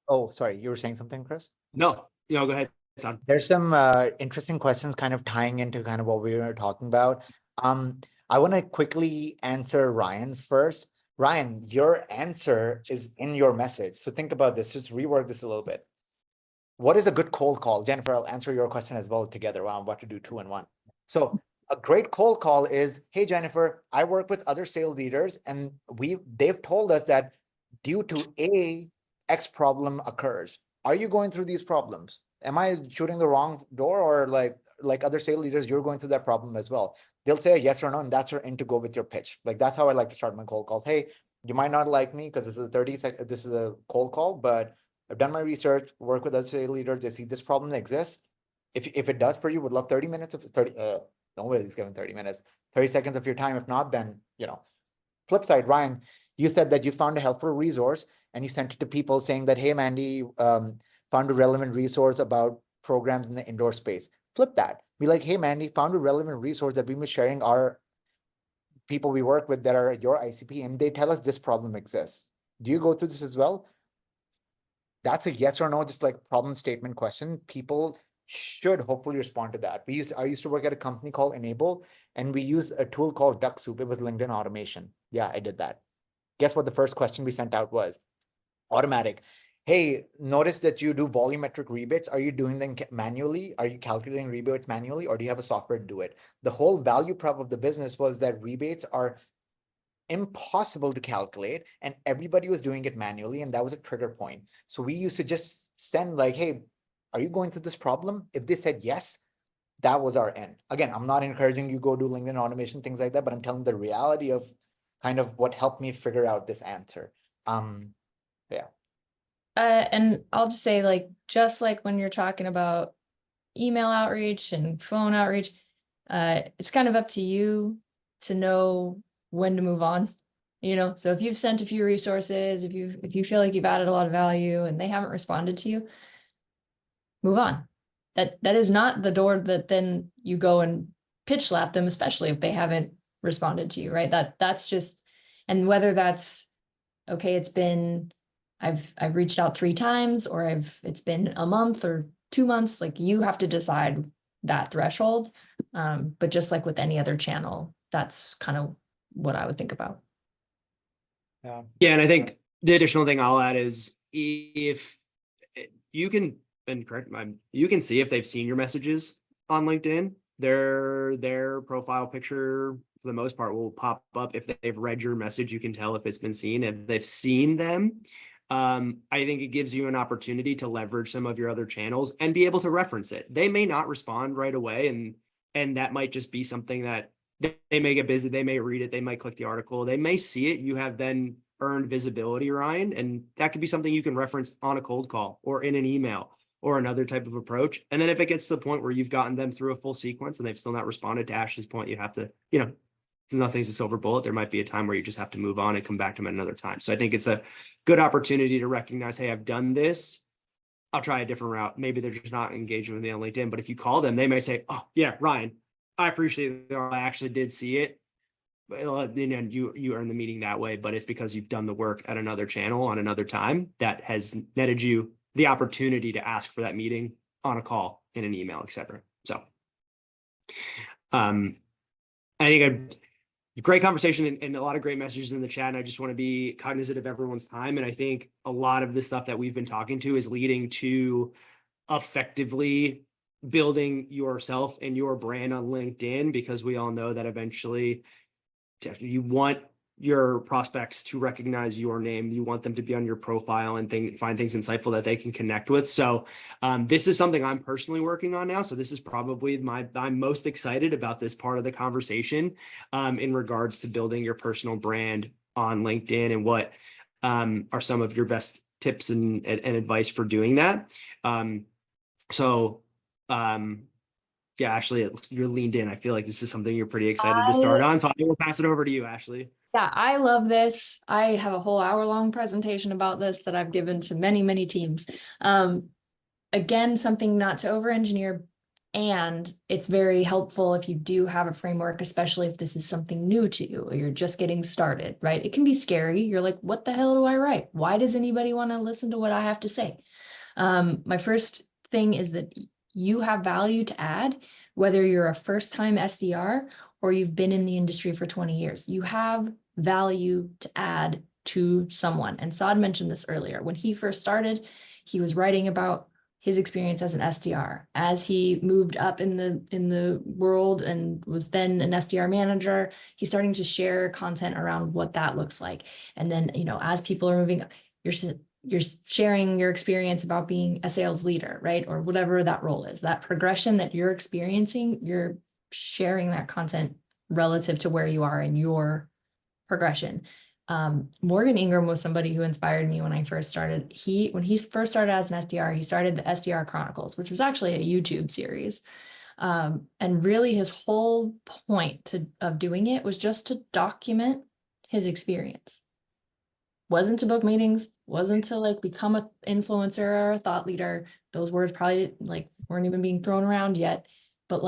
Oh, sorry, you were saying something, Chris? No, go ahead, Saad. There's some interesting questions kind of tying into kind of what we were talking about. I want to quickly answer Ryan's first. Ryan, your answer is in your message. So think about this, just rework this a little bit. What is a good cold call? Jennifer, I'll answer your question as well together. Wow, I'm about to do 2 in 1. So a great cold call is, hey, Jennifer, I work with other sales leaders and they've told us that due to X problem occurs. Are you going through these problems? Am I shooting the wrong door, or like other sales leaders, you're going through that problem as well? They'll say a yes or no, and that's your in to go with your pitch. Like that's how I like to start my cold calls. Hey, you might not like me because this is a cold call, but I've done my research, work with other sales leaders. They see this problem exists. If it does for you, would love 30 minutes of 30. Nobody's giving 30 minends, 30 seconds of your time. If not, then Flip side, Ryan, you said that you found a helpful resource and you sent it to people saying that, hey, Mandy, found a relevant resource about programs in the indoor space. Flip that. Be like, hey, Mandy, found a relevant resource that we've been sharing our people we work with that are your ICP, and they tell us this problem exists. Do you go through this as well? That's a yes or no, just like problem statement question. People should hopefully respond to that. I used to work at a company called Enable, and we used a tool called Duck Soup. It was LinkedIn automation. Yeah, I did that. Guess what the first question we sent out was? Automatic. Hey, notice that you do volumetric rebates. Are you doing them manually? Are you calculating rebates manually, or do you have a software to do it? The whole value prop of the business was that rebates are impossible to calculate, and everybody was doing it manually, and that was a trigger point. So we used to just send like, hey, are you going through this problem? If they said yes, that was our end. Again, I'm not encouraging you go do LinkedIn automation, things like that, but I'm telling the reality of kind of what helped me figure out this answer. Yeah. And I'll just say, like, just like when you're talking about email outreach and phone outreach, it's kind of up to you to know when to move on. So if you've sent a few resources, if you feel like you've added a lot of value and they haven't responded to you, move on. That is not the door that then you go and pitch slap them, especially if they haven't responded to you, right? That's just, and whether that's okay, I've reached out 3 times, or it's been a month or 2 months, like you have to decide that threshold. But just like with any other channel, that's kind of what I would think about. Yeah. Yeah, and I think the additional thing I'll add is, if you can, and correct, you can see if they've seen your messages on LinkedIn. Their profile picture, for the most part, will pop up. If they've read your message, you can tell if it's been seen. If they've seen them, I think it gives you an opportunity to leverage some of your other channels and be able to reference it. They may not respond right away, and that might just be something that they may get busy. They may read it. They might click the article. They may see it. You have then earned visibility, Ryan, and that could be something you can reference on a cold call or in an email or another type of approach. And then if it gets to the point where you've gotten them through a full sequence and they've still not responded, to Ashley's point, you have to, nothing's a silver bullet. There might be a time where you just have to move on and come back to them at another time. So I think it's a good opportunity to recognize, hey, I've done this. I'll try a different route. Maybe they're just not engaging with me on LinkedIn, but if you call them, they may say, oh yeah, Ryan, I appreciate it. I actually did see it. You earn the meeting that way, but it's because you've done the work at another channel on another time that has netted you the opportunity to ask for that meeting on a call, in an email, etc. So I think a great conversation and a lot of great messages in the chat. And I just want to be cognizant of everyone's time. And I think a lot of the stuff that we've been talking to is leading to effectively building yourself and your brand on LinkedIn, because we all know that eventually you want your prospects to recognize your name. You want them to be on your profile and find things insightful that they can connect with. So this is something I'm personally working on now. So this is probably I'm most excited about this part of the conversation in regards to building your personal brand on LinkedIn, and what are some of your best tips and advice for doing that. Yeah, Ashley, you're leaned in. I feel like this is something you're pretty excited to start on. So I will pass it over to you, Ashley. Yeah, I love this. I have a whole hour-long presentation about this that I've given to many, many teams. Again, something not to over-engineer, and it's very helpful if you do have a framework, especially if this is something new to you or you're just getting started, right? It can be scary. You're like, what the hell do I write? Why does anybody want to listen to what I have to say? My first thing is that you have value to add, whether you're a first-time SDR or you've been in the industry for 20 years. You have value to add to someone. And Saad mentioned this earlier. When he first started, he was writing about his experience as an SDR. As he moved up in the world and was then an SDR manager, he's starting to share content around what that looks like. And then, as people are moving up, you're sharing your experience about being a sales leader, right? Or whatever that role is, that progression that you're experiencing, you're sharing that content relative to where you are in your progression. Morgan Ingram was somebody who inspired me when I first started. When he first started as an SDR, he started the SDR Chronicles, which was actually a YouTube series. And really his whole point of doing it was just to document his experience. Wasn't to book meetings, wasn't to become an influencer or a thought leader. Those words probably weren't even being thrown around yet, but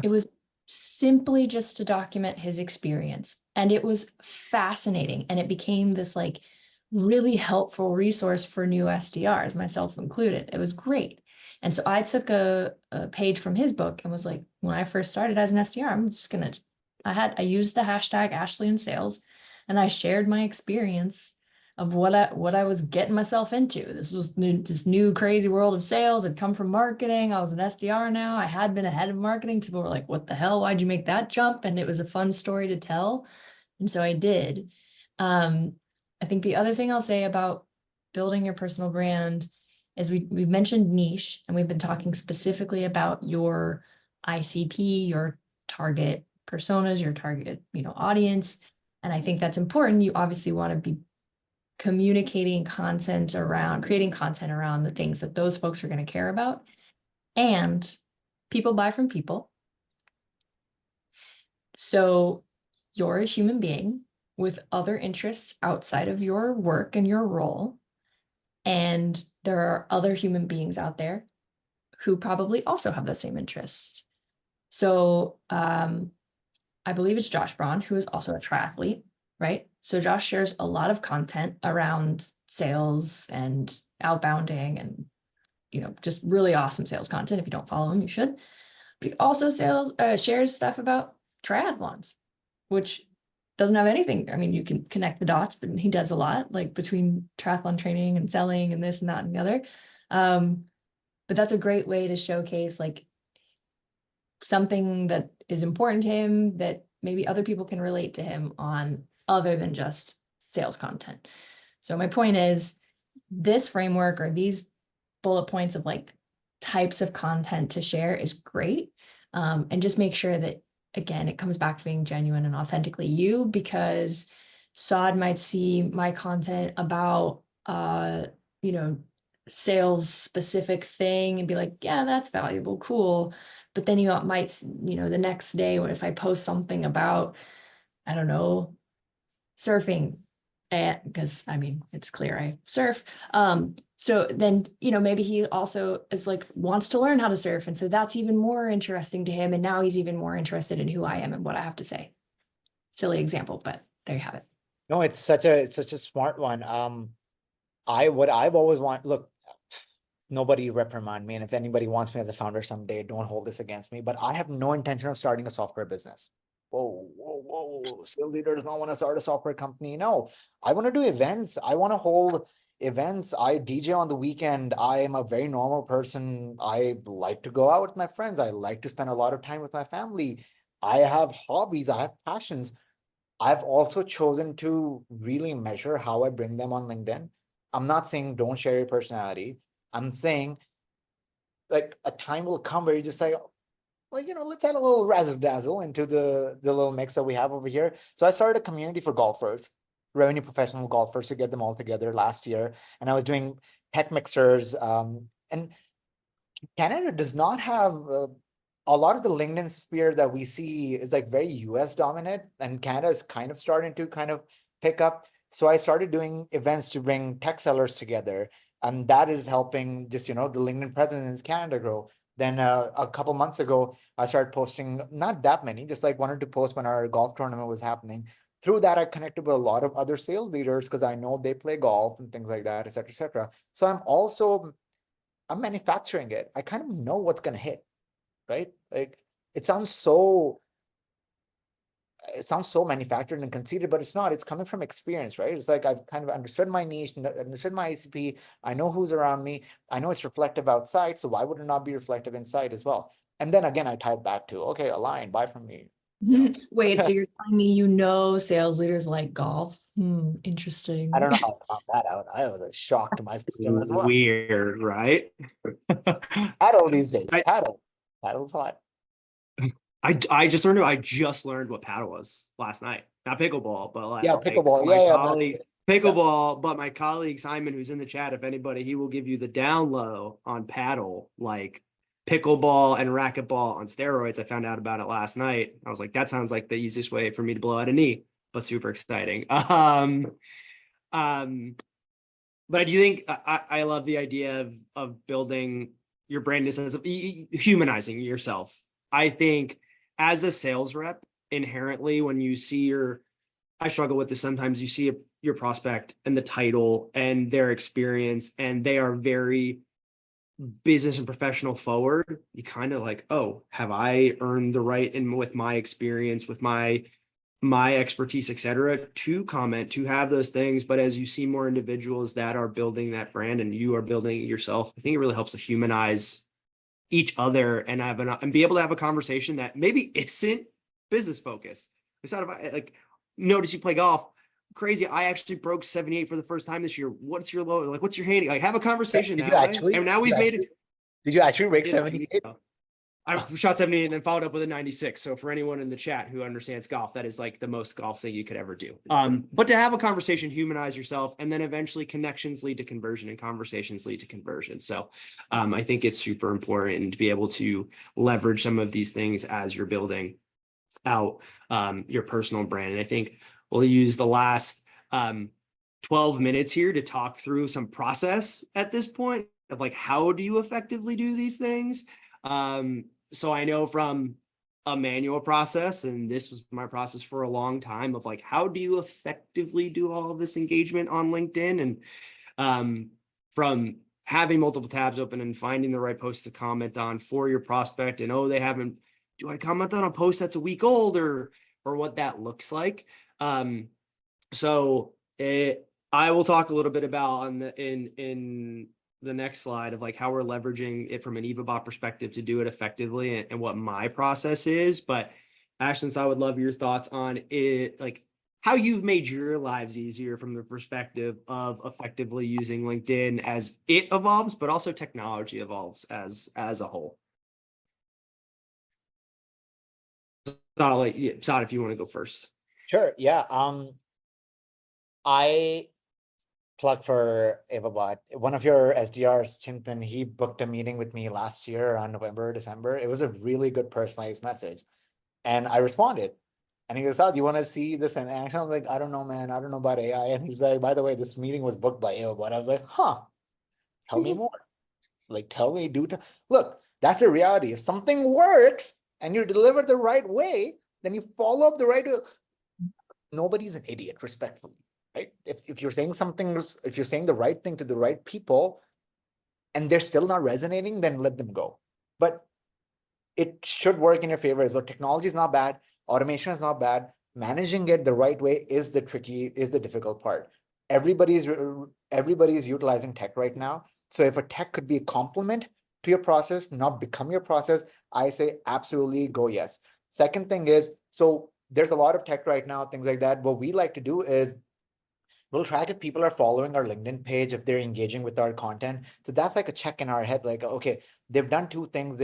it was simply just to document his experience. And it was fascinating. And it became this really helpful resource for new SDRs, myself included. It was great. And so I took a page from his book and was like, when I first started as an SDR, I used the hashtag Ashley in Sales, and I shared my experience of what I was getting myself into. This was this new crazy world of sales. I'd come from marketing. I was an SDR now. I had been a head of marketing. People were like, what the hell? Why'd you make that jump? And it was a fun story to tell. And so I did. I think the other thing I'll say about building your personal brand is we've mentioned niche, and we've been talking specifically about your ICP, your target personas, your target, audience. And I think that's important. You obviously want to be creating content around the things that those folks are going to care about. And people buy from people. So you're a human being with other interests outside of your work and your role. And there are other human beings out there who probably also have the same interests. So I believe it's Josh Braun, who is also a triathlete, right? So Josh shares a lot of content around sales and outbounding and, just really awesome sales content. If you don't follow him, you should. But he also shares stuff about triathlons, which doesn't have anything. I mean, you can connect the dots, but he does a lot between triathlon training and selling and this and that and the other. But that's a great way to showcase something that is important to him that maybe other people can relate to him on, other than just sales content. So my point is, this framework or these bullet points of types of content to share is great. And just make sure that, again, it comes back to being genuine and authentically you, because Saad might see my content about, sales specific thing and be like, yeah, that's valuable, cool. But then you might, the next day, if I post something about, I don't know, surfing, because it's clear I surf. So then, maybe he also is wants to learn how to surf. And so that's even more interesting to him. And now he's even more interested in who I am and what I have to say. Silly example, but there you have it. No, it's such a smart one. What I've always look, nobody reprimand me. And if anybody wants me as a founder someday, don't hold this against me, but I have no intention of starting a software business. Whoa. Sales leader does not want to start a software company. No, I want to do events. I want to hold events. I DJ on the weekend. I am a very normal person. I like to go out with my friends. I like to spend a lot of time with my family. I have hobbies. I have passions. I've also chosen to really measure how I bring them on LinkedIn. I'm not saying don't share your personality. I'm saying like a time will come where you just say, like, let's add a little razzle dazzle into the little mix that we have over here. So I started a community for golfers, revenue professional golfers, to get them all together last year. And I was doing tech mixers. And Canada does not have a lot of the LinkedIn sphere that we see is like very US dominant, and Canada is kind of starting to kind of pick up. So I started doing events to bring tech sellers together, and that is helping just, the LinkedIn presence in Canada grow. Then a couple months ago, I started posting not that many, just like 1 or 2 posts when our golf tournament was happening. Through that, I connected with a lot of other sales leaders because I know they play golf and things like that, et cetera, et cetera. So I'm manufacturing it. I kind of know what's going to hit, right? Like it sounds so manufactured and conceited, but it's not. It's coming from experience, right? It's like I've kind of understood my niche, understood my ICP. I know who's around me. I know it's reflective outside, so why would it not be reflective inside as well? And then again, I tie it back to, okay, align, buy from me. Wait, so you're telling me sales leaders like golf? Interesting. I don't know how I found that out. I was a shock to my system as well. Weird, right? Paddle these days. I- Paddle's hot. I just learned what paddle was last night. Not pickleball, but like Yeah, pickleball. my Yeah, colleague, pickleball, but my colleague Simon, who's in the chat, if anybody, he will give you the down low on paddle, like pickleball and racquetball on steroids. I found out about it last night. I was like, that sounds like the easiest way for me to blow out a knee, but super exciting. But I do think I love the idea of building your brand in sense of humanizing yourself. I think as a sales rep, inherently, when you see I struggle with this sometimes, you see your prospect and the title and their experience, and they are very business and professional forward. You kind of like, oh, have I earned the right, and with my experience, with my expertise, etc., to comment, to have those things. But as you see more individuals that are building that brand and you are building it yourself, I think it really helps to humanize each other and and be able to have a conversation that maybe isn't business focused. It's not about like, notice you play golf. Crazy. I actually broke 78 for the first time this year. What's your low? Like, what's your handicap? Like, have a conversation that way. And now we've made it. Did you actually break 78? I shot 78 and then followed up with a 96. So for anyone in the chat who understands golf, that is like the most golf thing you could ever do. But to have a conversation, humanize yourself, and then eventually connections lead to conversion and conversations lead to conversion. So I think it's super important to be able to leverage some of these things as you're building out your personal brand. And I think we'll use the last 12 minutes here to talk through some process at this point of like, how do you effectively do these things? So I know from a manual process, and this was my process for a long time, of like, how do you effectively do all of this engagement on LinkedIn? And from having multiple tabs open and finding the right posts to comment on for your prospect, and do I comment on a post that's a week old, or what that looks like? So I will talk a little bit about in the next slide of like how we're leveraging it from an EvaBot perspective to do it effectively, and what my process is. But Ashton, I would love your thoughts on it, like how you've made your lives easier from the perspective of effectively using LinkedIn as it evolves, but also technology evolves as a whole. Saad, if you want to go first. Sure. Yeah. I plug for EvaBot. One of your SDRs, Chintan, he booked a meeting with me last year around November, December. It was a really good personalized message. And I responded. And he goes, "Oh, do you want to see this in action?" I'm like, "I don't know, man. I don't know about AI." And he's like, "By the way, this meeting was booked by EvaBot." I was like, "Huh, tell me more. Like, tell me, look, that's the reality. If something works and you deliver the right way, then you follow up the right way. Nobody's an idiot, respectfully. Right? If you're saying if you're saying the right thing to the right people and they're still not resonating, then let them go. But it should work in your favor as well. Technology is not bad. Automation is not bad. Managing it the right way is the difficult part. Everybody's utilizing tech right now. So if a tech could be a complement to your process, not become your process, I say absolutely go yes. Second thing is, so there's a lot of tech right now, things like that. What we like to do is we'll track if people are following our LinkedIn page, if they're engaging with our content. So that's like a check in our head, like, okay, they've done two things.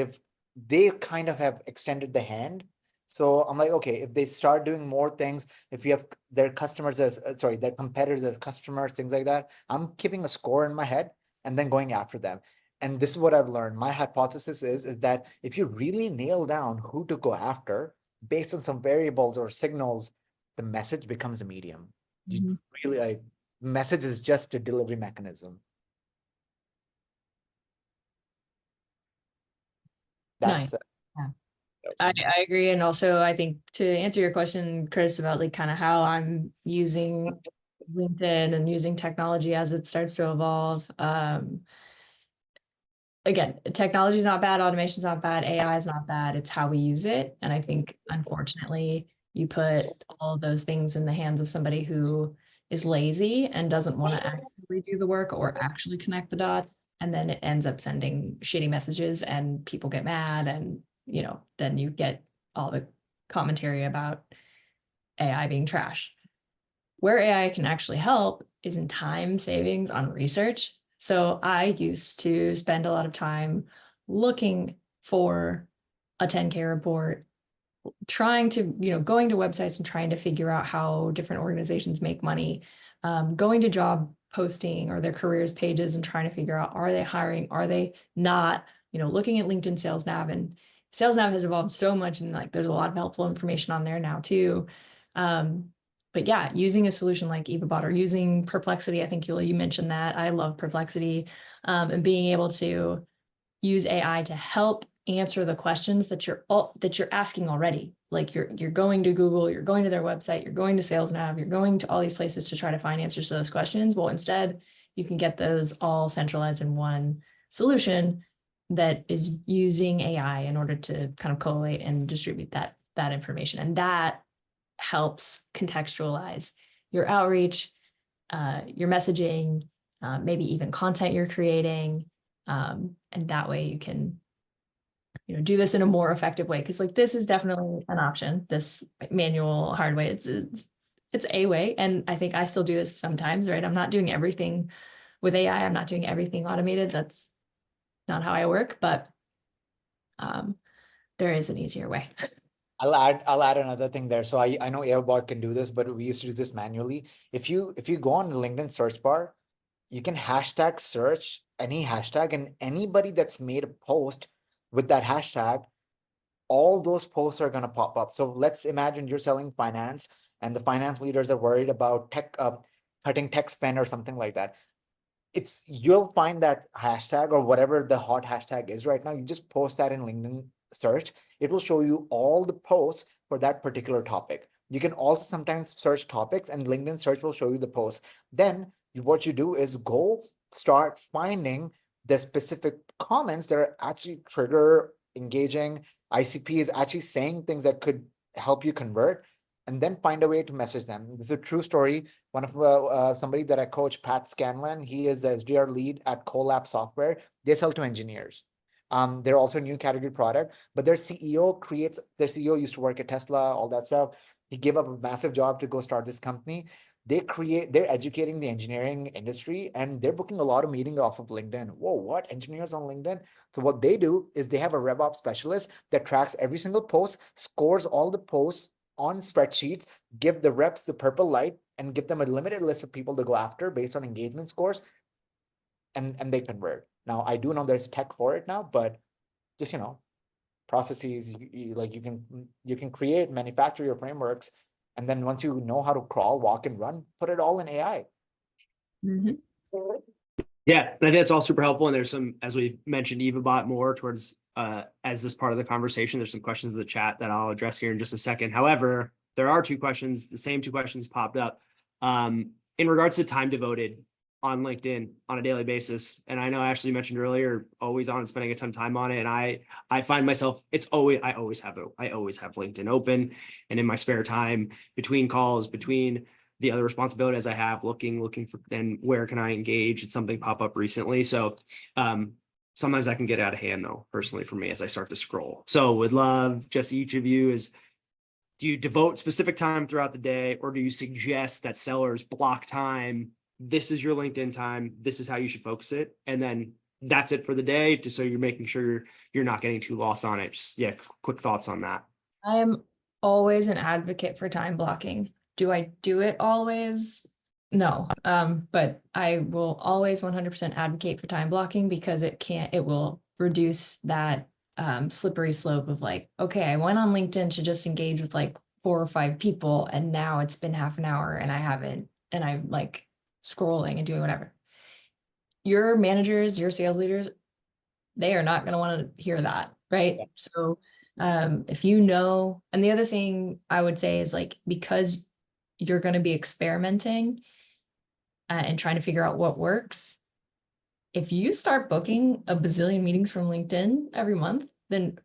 They kind of have extended the hand. So I'm like, okay, if they start doing more things, if you have their customers as, their competitors as customers, things like that, I'm keeping a score in my head and then going after them. And this is what I've learned. My hypothesis is that if you really nail down who to go after based on some variables or signals, the message becomes a medium. You really, like, message is just a delivery mechanism. Nice. That's Yeah. I agree. And also, I think to answer your question, Chris, about like kind of how I'm using LinkedIn and using technology as it starts to evolve. Again, technology is not bad, automation is not bad, AI is not bad. It's how we use it. And I think, unfortunately, you put all of those things in the hands of somebody who is lazy and doesn't want to actually do the work or actually connect the dots. And then it ends up sending shitty messages and people get mad. And, then you get all the commentary about AI being trash. Where AI can actually help is in time savings on research. So I used to spend a lot of time looking for a 10K report, trying to, going to websites and trying to figure out how different organizations make money, going to job posting or their careers pages and trying to figure out, are they hiring? Are they not? Looking at LinkedIn Sales Nav, and Sales Nav has evolved so much, and like there's a lot of helpful information on there now too. But yeah, using a solution like EvaBot or using Perplexity, I think you mentioned that. I love Perplexity, and being able to use AI to help answer the questions that you're asking already. Like you're going to Google, you're going to their website, you're going to Sales Nav, you're going to all these places to try to find answers to those questions. Well, instead, you can get those all centralized in one solution that is using AI in order to kind of collate and distribute that information. And that helps contextualize your outreach, your messaging, maybe even content you're creating. And that way you can, do this in a more effective way. Cause like, this is definitely an option, this manual hard way. It's a way. And I think I still do this sometimes, right? I'm not doing everything with AI. I'm not doing everything automated. That's not how I work, but there is an easier way. I'll add another thing there. So I know AirBot can do this, but we used to do this manually. If you go on LinkedIn search bar, you can hashtag search any hashtag, and anybody that's made a post with that hashtag, all those posts are going to pop up. So let's imagine you're selling finance and the finance leaders are worried about cutting tech spend or something like that. You'll find that hashtag or whatever the hot hashtag is right now. You just post that in LinkedIn search. It will show you all the posts for that particular topic. You can also sometimes search topics, and LinkedIn search will show you the posts. Then what you do is go start finding the specific comments that are actually trigger engaging. ICP is actually saying things that could help you convert, and then find a way to message them. This is a true story. One of somebody that I coach, Pat Scanlon, he is the SDR lead at Colab Software. They sell to engineers. They're also a new category product, but their CEO used to work at Tesla, all that stuff. He gave up a massive job to go start this company. They're educating the engineering industry, and they're booking a lot of meetings off of LinkedIn. Whoa, what? Engineers on LinkedIn? So what they do is they have a RevOps specialist that tracks every single post, scores all the posts on spreadsheets, give the reps the purple light, and give them a limited list of people to go after based on engagement scores, and they convert. Now, I do know there's tech for it now, but just, processes, you can create, manufacture your frameworks, and then once you know how to crawl, walk, and run, put it all in AI. Mhm. Yeah, and I think that's all super helpful. And there's some, as we mentioned, EvaBot more towards as this part of the conversation. There's some questions in the chat that I'll address here in just a second. However, there are two questions, the same two questions popped up in regards to time devoted on LinkedIn on a daily basis. And I know Ashley mentioned earlier, always on and spending a ton of time on it. And I find myself, I always have LinkedIn open, and in my spare time between calls, between the other responsibilities I have, looking for, and where can I engage? It's something pop up recently. So sometimes I can get out of hand though, personally for me, as I start to scroll. So would love just each of you is do you devote specific time throughout the day, or do you suggest that sellers block time? This is your LinkedIn time. This is how you should focus it. And then that's it for the day. So you're making sure you're not getting too lost on it. Just, yeah, quick thoughts on that. I am always an advocate for time blocking. Do I do it always? No. But I will always 100% advocate for time blocking because it will reduce that slippery slope of like, okay, I went on LinkedIn to just engage with like 4 or 5 people, and now it's been half an hour and I haven't, and I'm like scrolling and doing whatever. Your managers, your sales leaders, they are not going to want to hear that, right? Yeah. So if you know, and the other thing I would say is like, because you're going to be experimenting and trying to figure out what works, if you start booking a bazillion meetings from LinkedIn every month, then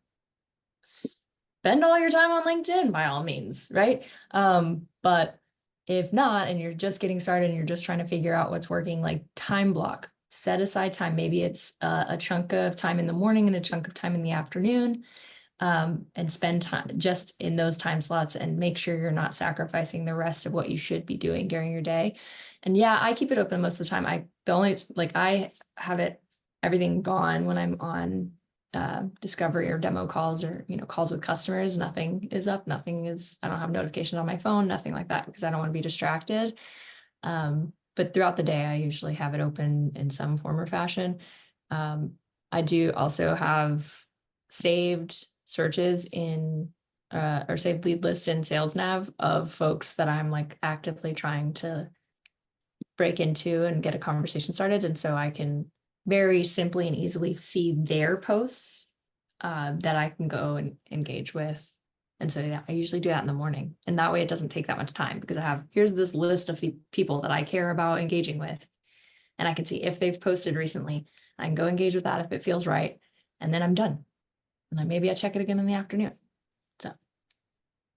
spend all your time on LinkedIn by all means, right? But if not, and you're just getting started and you're just trying to figure out what's working, like time block, set aside time. Maybe it's a chunk of time in the morning and a chunk of time in the afternoon, and spend time just in those time slots and make sure you're not sacrificing the rest of what you should be doing during your day. And yeah, I keep it open most of the time. I have everything gone when I'm on discovery or demo calls or, calls with customers. Nothing is up, I don't have notifications on my phone, nothing like that, because I don't want to be distracted. But throughout the day, I usually have it open in some form or fashion. I do also have saved searches or saved lead lists in Sales Nav of folks that I'm like actively trying to break into and get a conversation started. And so I can very simply and easily see their posts that I can go and engage with. And so yeah, I usually do that in the morning. And that way it doesn't take that much time because here's this list of people that I care about engaging with. And I can see if they've posted recently. I can go engage with that if it feels right. And then I'm done. And then maybe I check it again in the afternoon. So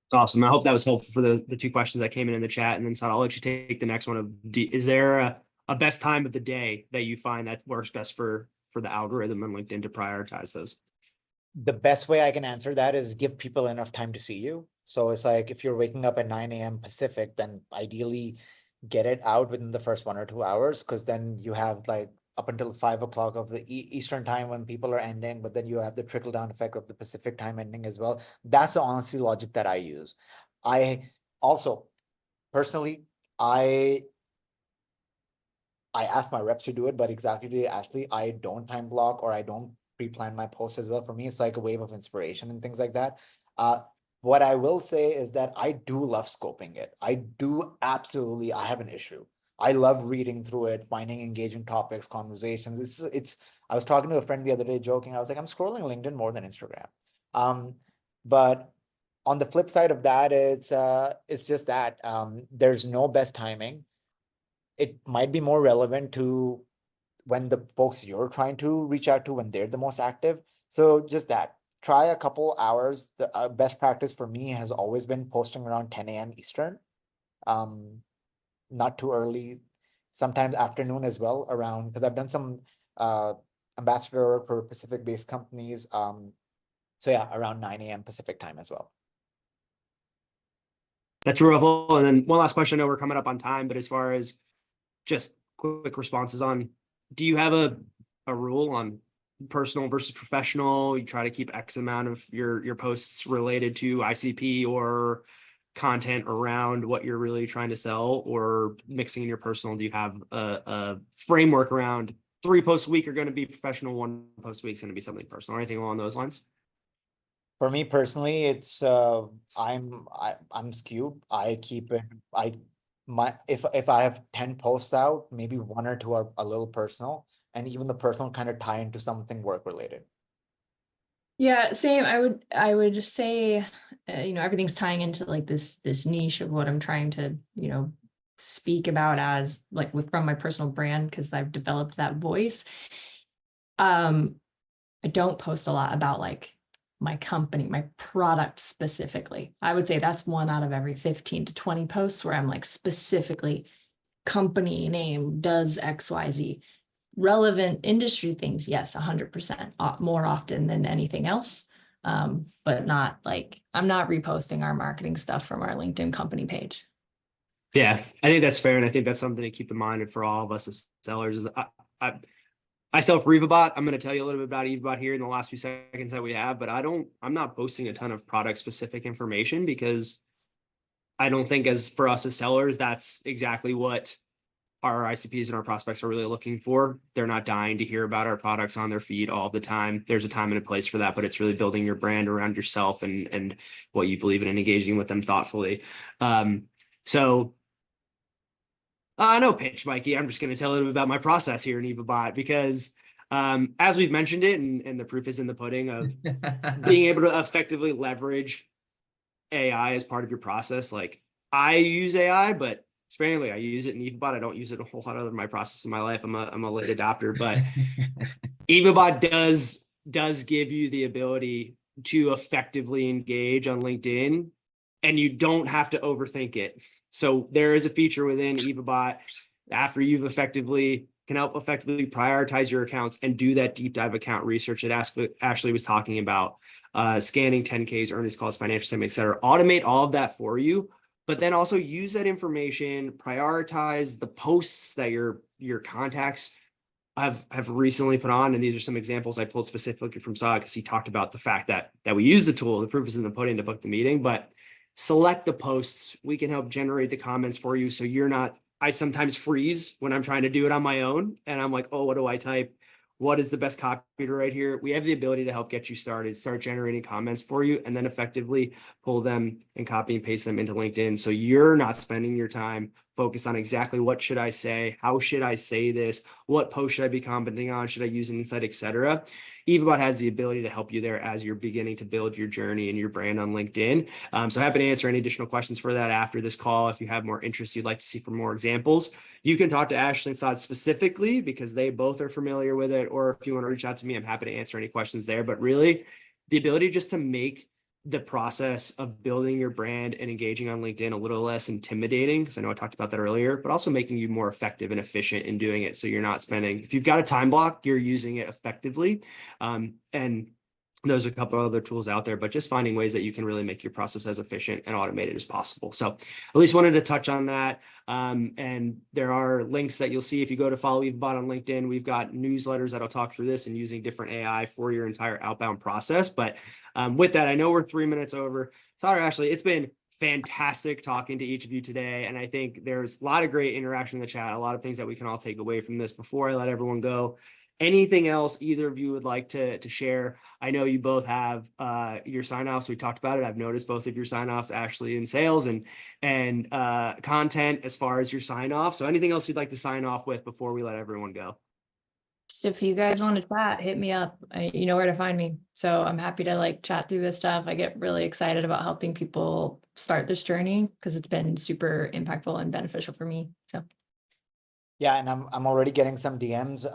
It's awesome. I hope that was helpful for the 2 questions that came in the chat. And then Saad, I'll let you take the next one. Is there a best time of the day that you find that works best for the algorithm on LinkedIn to prioritize those? The best way I can answer that is give people enough time to see you. So it's like if you're waking up at 9 a.m. Pacific, then ideally get it out within the first 1 or 2 hours, because then you have like up until 5 o'clock of the Eastern time when people are ending, but then you have the trickle down effect of the Pacific time ending as well. That's the honesty logic that I use. I also personally, I ask my reps to do it, but exactly to Ashley, I don't time block or I don't pre-plan my posts as well. For me, it's like a wave of inspiration and things like that. What I will say is that I do love scoping it. I absolutely, I have an issue. I love reading through it, finding engaging topics, conversations. I was talking to a friend the other day joking. I was like, I'm scrolling LinkedIn more than Instagram. But on the flip side of that, it's just that there's no best timing. It might be more relevant to when the folks you're trying to reach out to, when they're the most active. So just that, try a couple hours. The best practice for me has always been posting around 10 a.m. Eastern. Not too early, sometimes afternoon as well, around, because I've done some ambassador work for Pacific-based companies. So yeah, around 9 a.m. Pacific time as well. That's real helpful. And then one last question. I know we're coming up on time, but as far as just quick responses on, do you have a rule on personal versus professional? You try to keep X amount of your posts related to ICP or content around what you're really trying to sell, or mixing in your personal? Do you have a framework around 3 posts a week are going to be professional, 1 post a week is going to be something personal, or anything along those lines? For me personally, it's I'm skewed. I keep it, if I have 10 posts out, maybe 1 or 2 are a little personal, and even the personal kind of tie into something work related. yeah, same. I would just say, everything's tying into like this niche of what I'm trying to, speak about as like from my personal brand, because I've developed that voice. I don't post a lot about like my company, my product specifically. I would say that's 1 out of every 15 to 20 posts where I'm like specifically company name does XYZ. Relevant industry things, yes, 100% more often than anything else. but not like, I'm not reposting our marketing stuff from our LinkedIn company page. Yeah, I think that's fair. And I think that's something to keep in mind for all of us as sellers is I sell for EvaBot. I'm going to tell you a little bit about EvaBot here in the last few seconds that we have, but I'm not posting a ton of product specific information because I don't think for us as sellers, that's exactly what our ICPs and our prospects are really looking for. They're not dying to hear about our products on their feed all the time. There's a time and a place for that, but it's really building your brand around yourself and what you believe in and engaging with them thoughtfully. So no pitch, Mikey. I'm just going to tell a little bit about my process here in EvaBot because as we've mentioned it, and the proof is in the pudding of being able to effectively leverage AI as part of your process. Like I use AI, but sparingly. I use it in EvaBot. I don't use it a whole lot of my process in my life. I'm a late adopter, but EvaBot does give you the ability to effectively engage on LinkedIn, and you don't have to overthink it. So there is a feature within EvaBot after you've can help effectively prioritize your accounts and do that deep dive account research that Ashley was talking about, scanning 10Ks, earnings calls, financial statements, et cetera. Automate all of that for you, but then also use that information, prioritize the posts that your contacts have recently put on. And these are some examples I pulled specifically from Saad because he talked about the fact that we use the tool. The proof is in the pudding to book the meeting, but select the posts. We can help generate the comments for you. So you're not, I sometimes freeze when I'm trying to do it on my own. And I'm like, oh, what do I type? What is the best copy to write here? We have the ability to help get you started, start generating comments for you, and then effectively pull them and copy and paste them into LinkedIn. So you're not spending your time focused on exactly what should I say? How should I say this? What post should I be commenting on? Should I use an insight, et cetera? EvaBot has the ability to help you there as you're beginning to build your journey and your brand on LinkedIn. So happy to answer any additional questions for that after this call. If you have more interest you'd like to see for more examples, you can talk to Ashley and Saad specifically because they both are familiar with it. Or if you want to reach out to me, I'm happy to answer any questions there. But really, the ability just to make the process of building your brand and engaging on LinkedIn a little less intimidating, because I know I talked about that earlier, but also making you more effective and efficient in doing it. So you're not spending, if you've got a time block, you're using it effectively. And there's a couple of other tools out there, but just finding ways that you can really make your process as efficient and automated as possible. So at least wanted to touch on that. And there are links that you'll see if you go to follow EvaBot on LinkedIn. We've got newsletters that'll talk through this and using different AI for your entire outbound process. But with that, I know we're 3 minutes over. Sorry, Ashley, it's been fantastic talking to each of you today. And I think there's a lot of great interaction in the chat, a lot of things that we can all take away from this. Before I let everyone go, anything else either of you would like to share? I know you both have your sign-offs. We talked about it. I've noticed both of your sign-offs, Ashley, in sales and content as far as your sign-off. So anything else you'd like to sign off with before we let everyone go? So if you guys want to chat, hit me up. You know where to find me. So I'm happy to like chat through this stuff. I get really excited about helping people start this journey because it's been super impactful and beneficial for me. So yeah, and I'm already getting some DMs.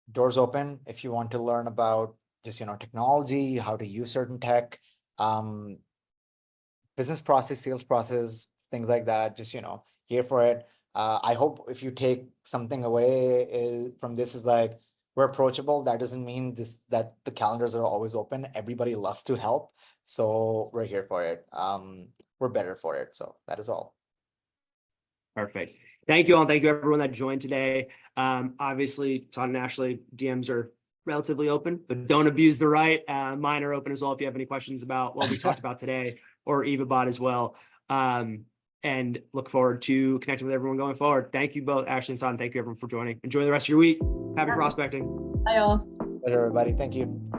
Doors open if you want to learn about just technology, how to use certain tech, business process, sales process, things like that. Just here for it. I hope if you take something away from this is like we're approachable. That doesn't mean that the calendars are always open. Everybody loves to help, so we're here for it. We're better for it. So that is all. Perfect. Thank you all. Thank you everyone that joined today. Obviously, Saad and Ashley, DMs are relatively open, but don't abuse the right. Mine are open as well if you have any questions about what we talked about today or EvaBot as well. And look forward to connecting with everyone going forward. Thank you both, Ashley and Saad. Thank you everyone for joining. Enjoy the rest of your week. Happy prospecting. bye all. Everybody, thank you.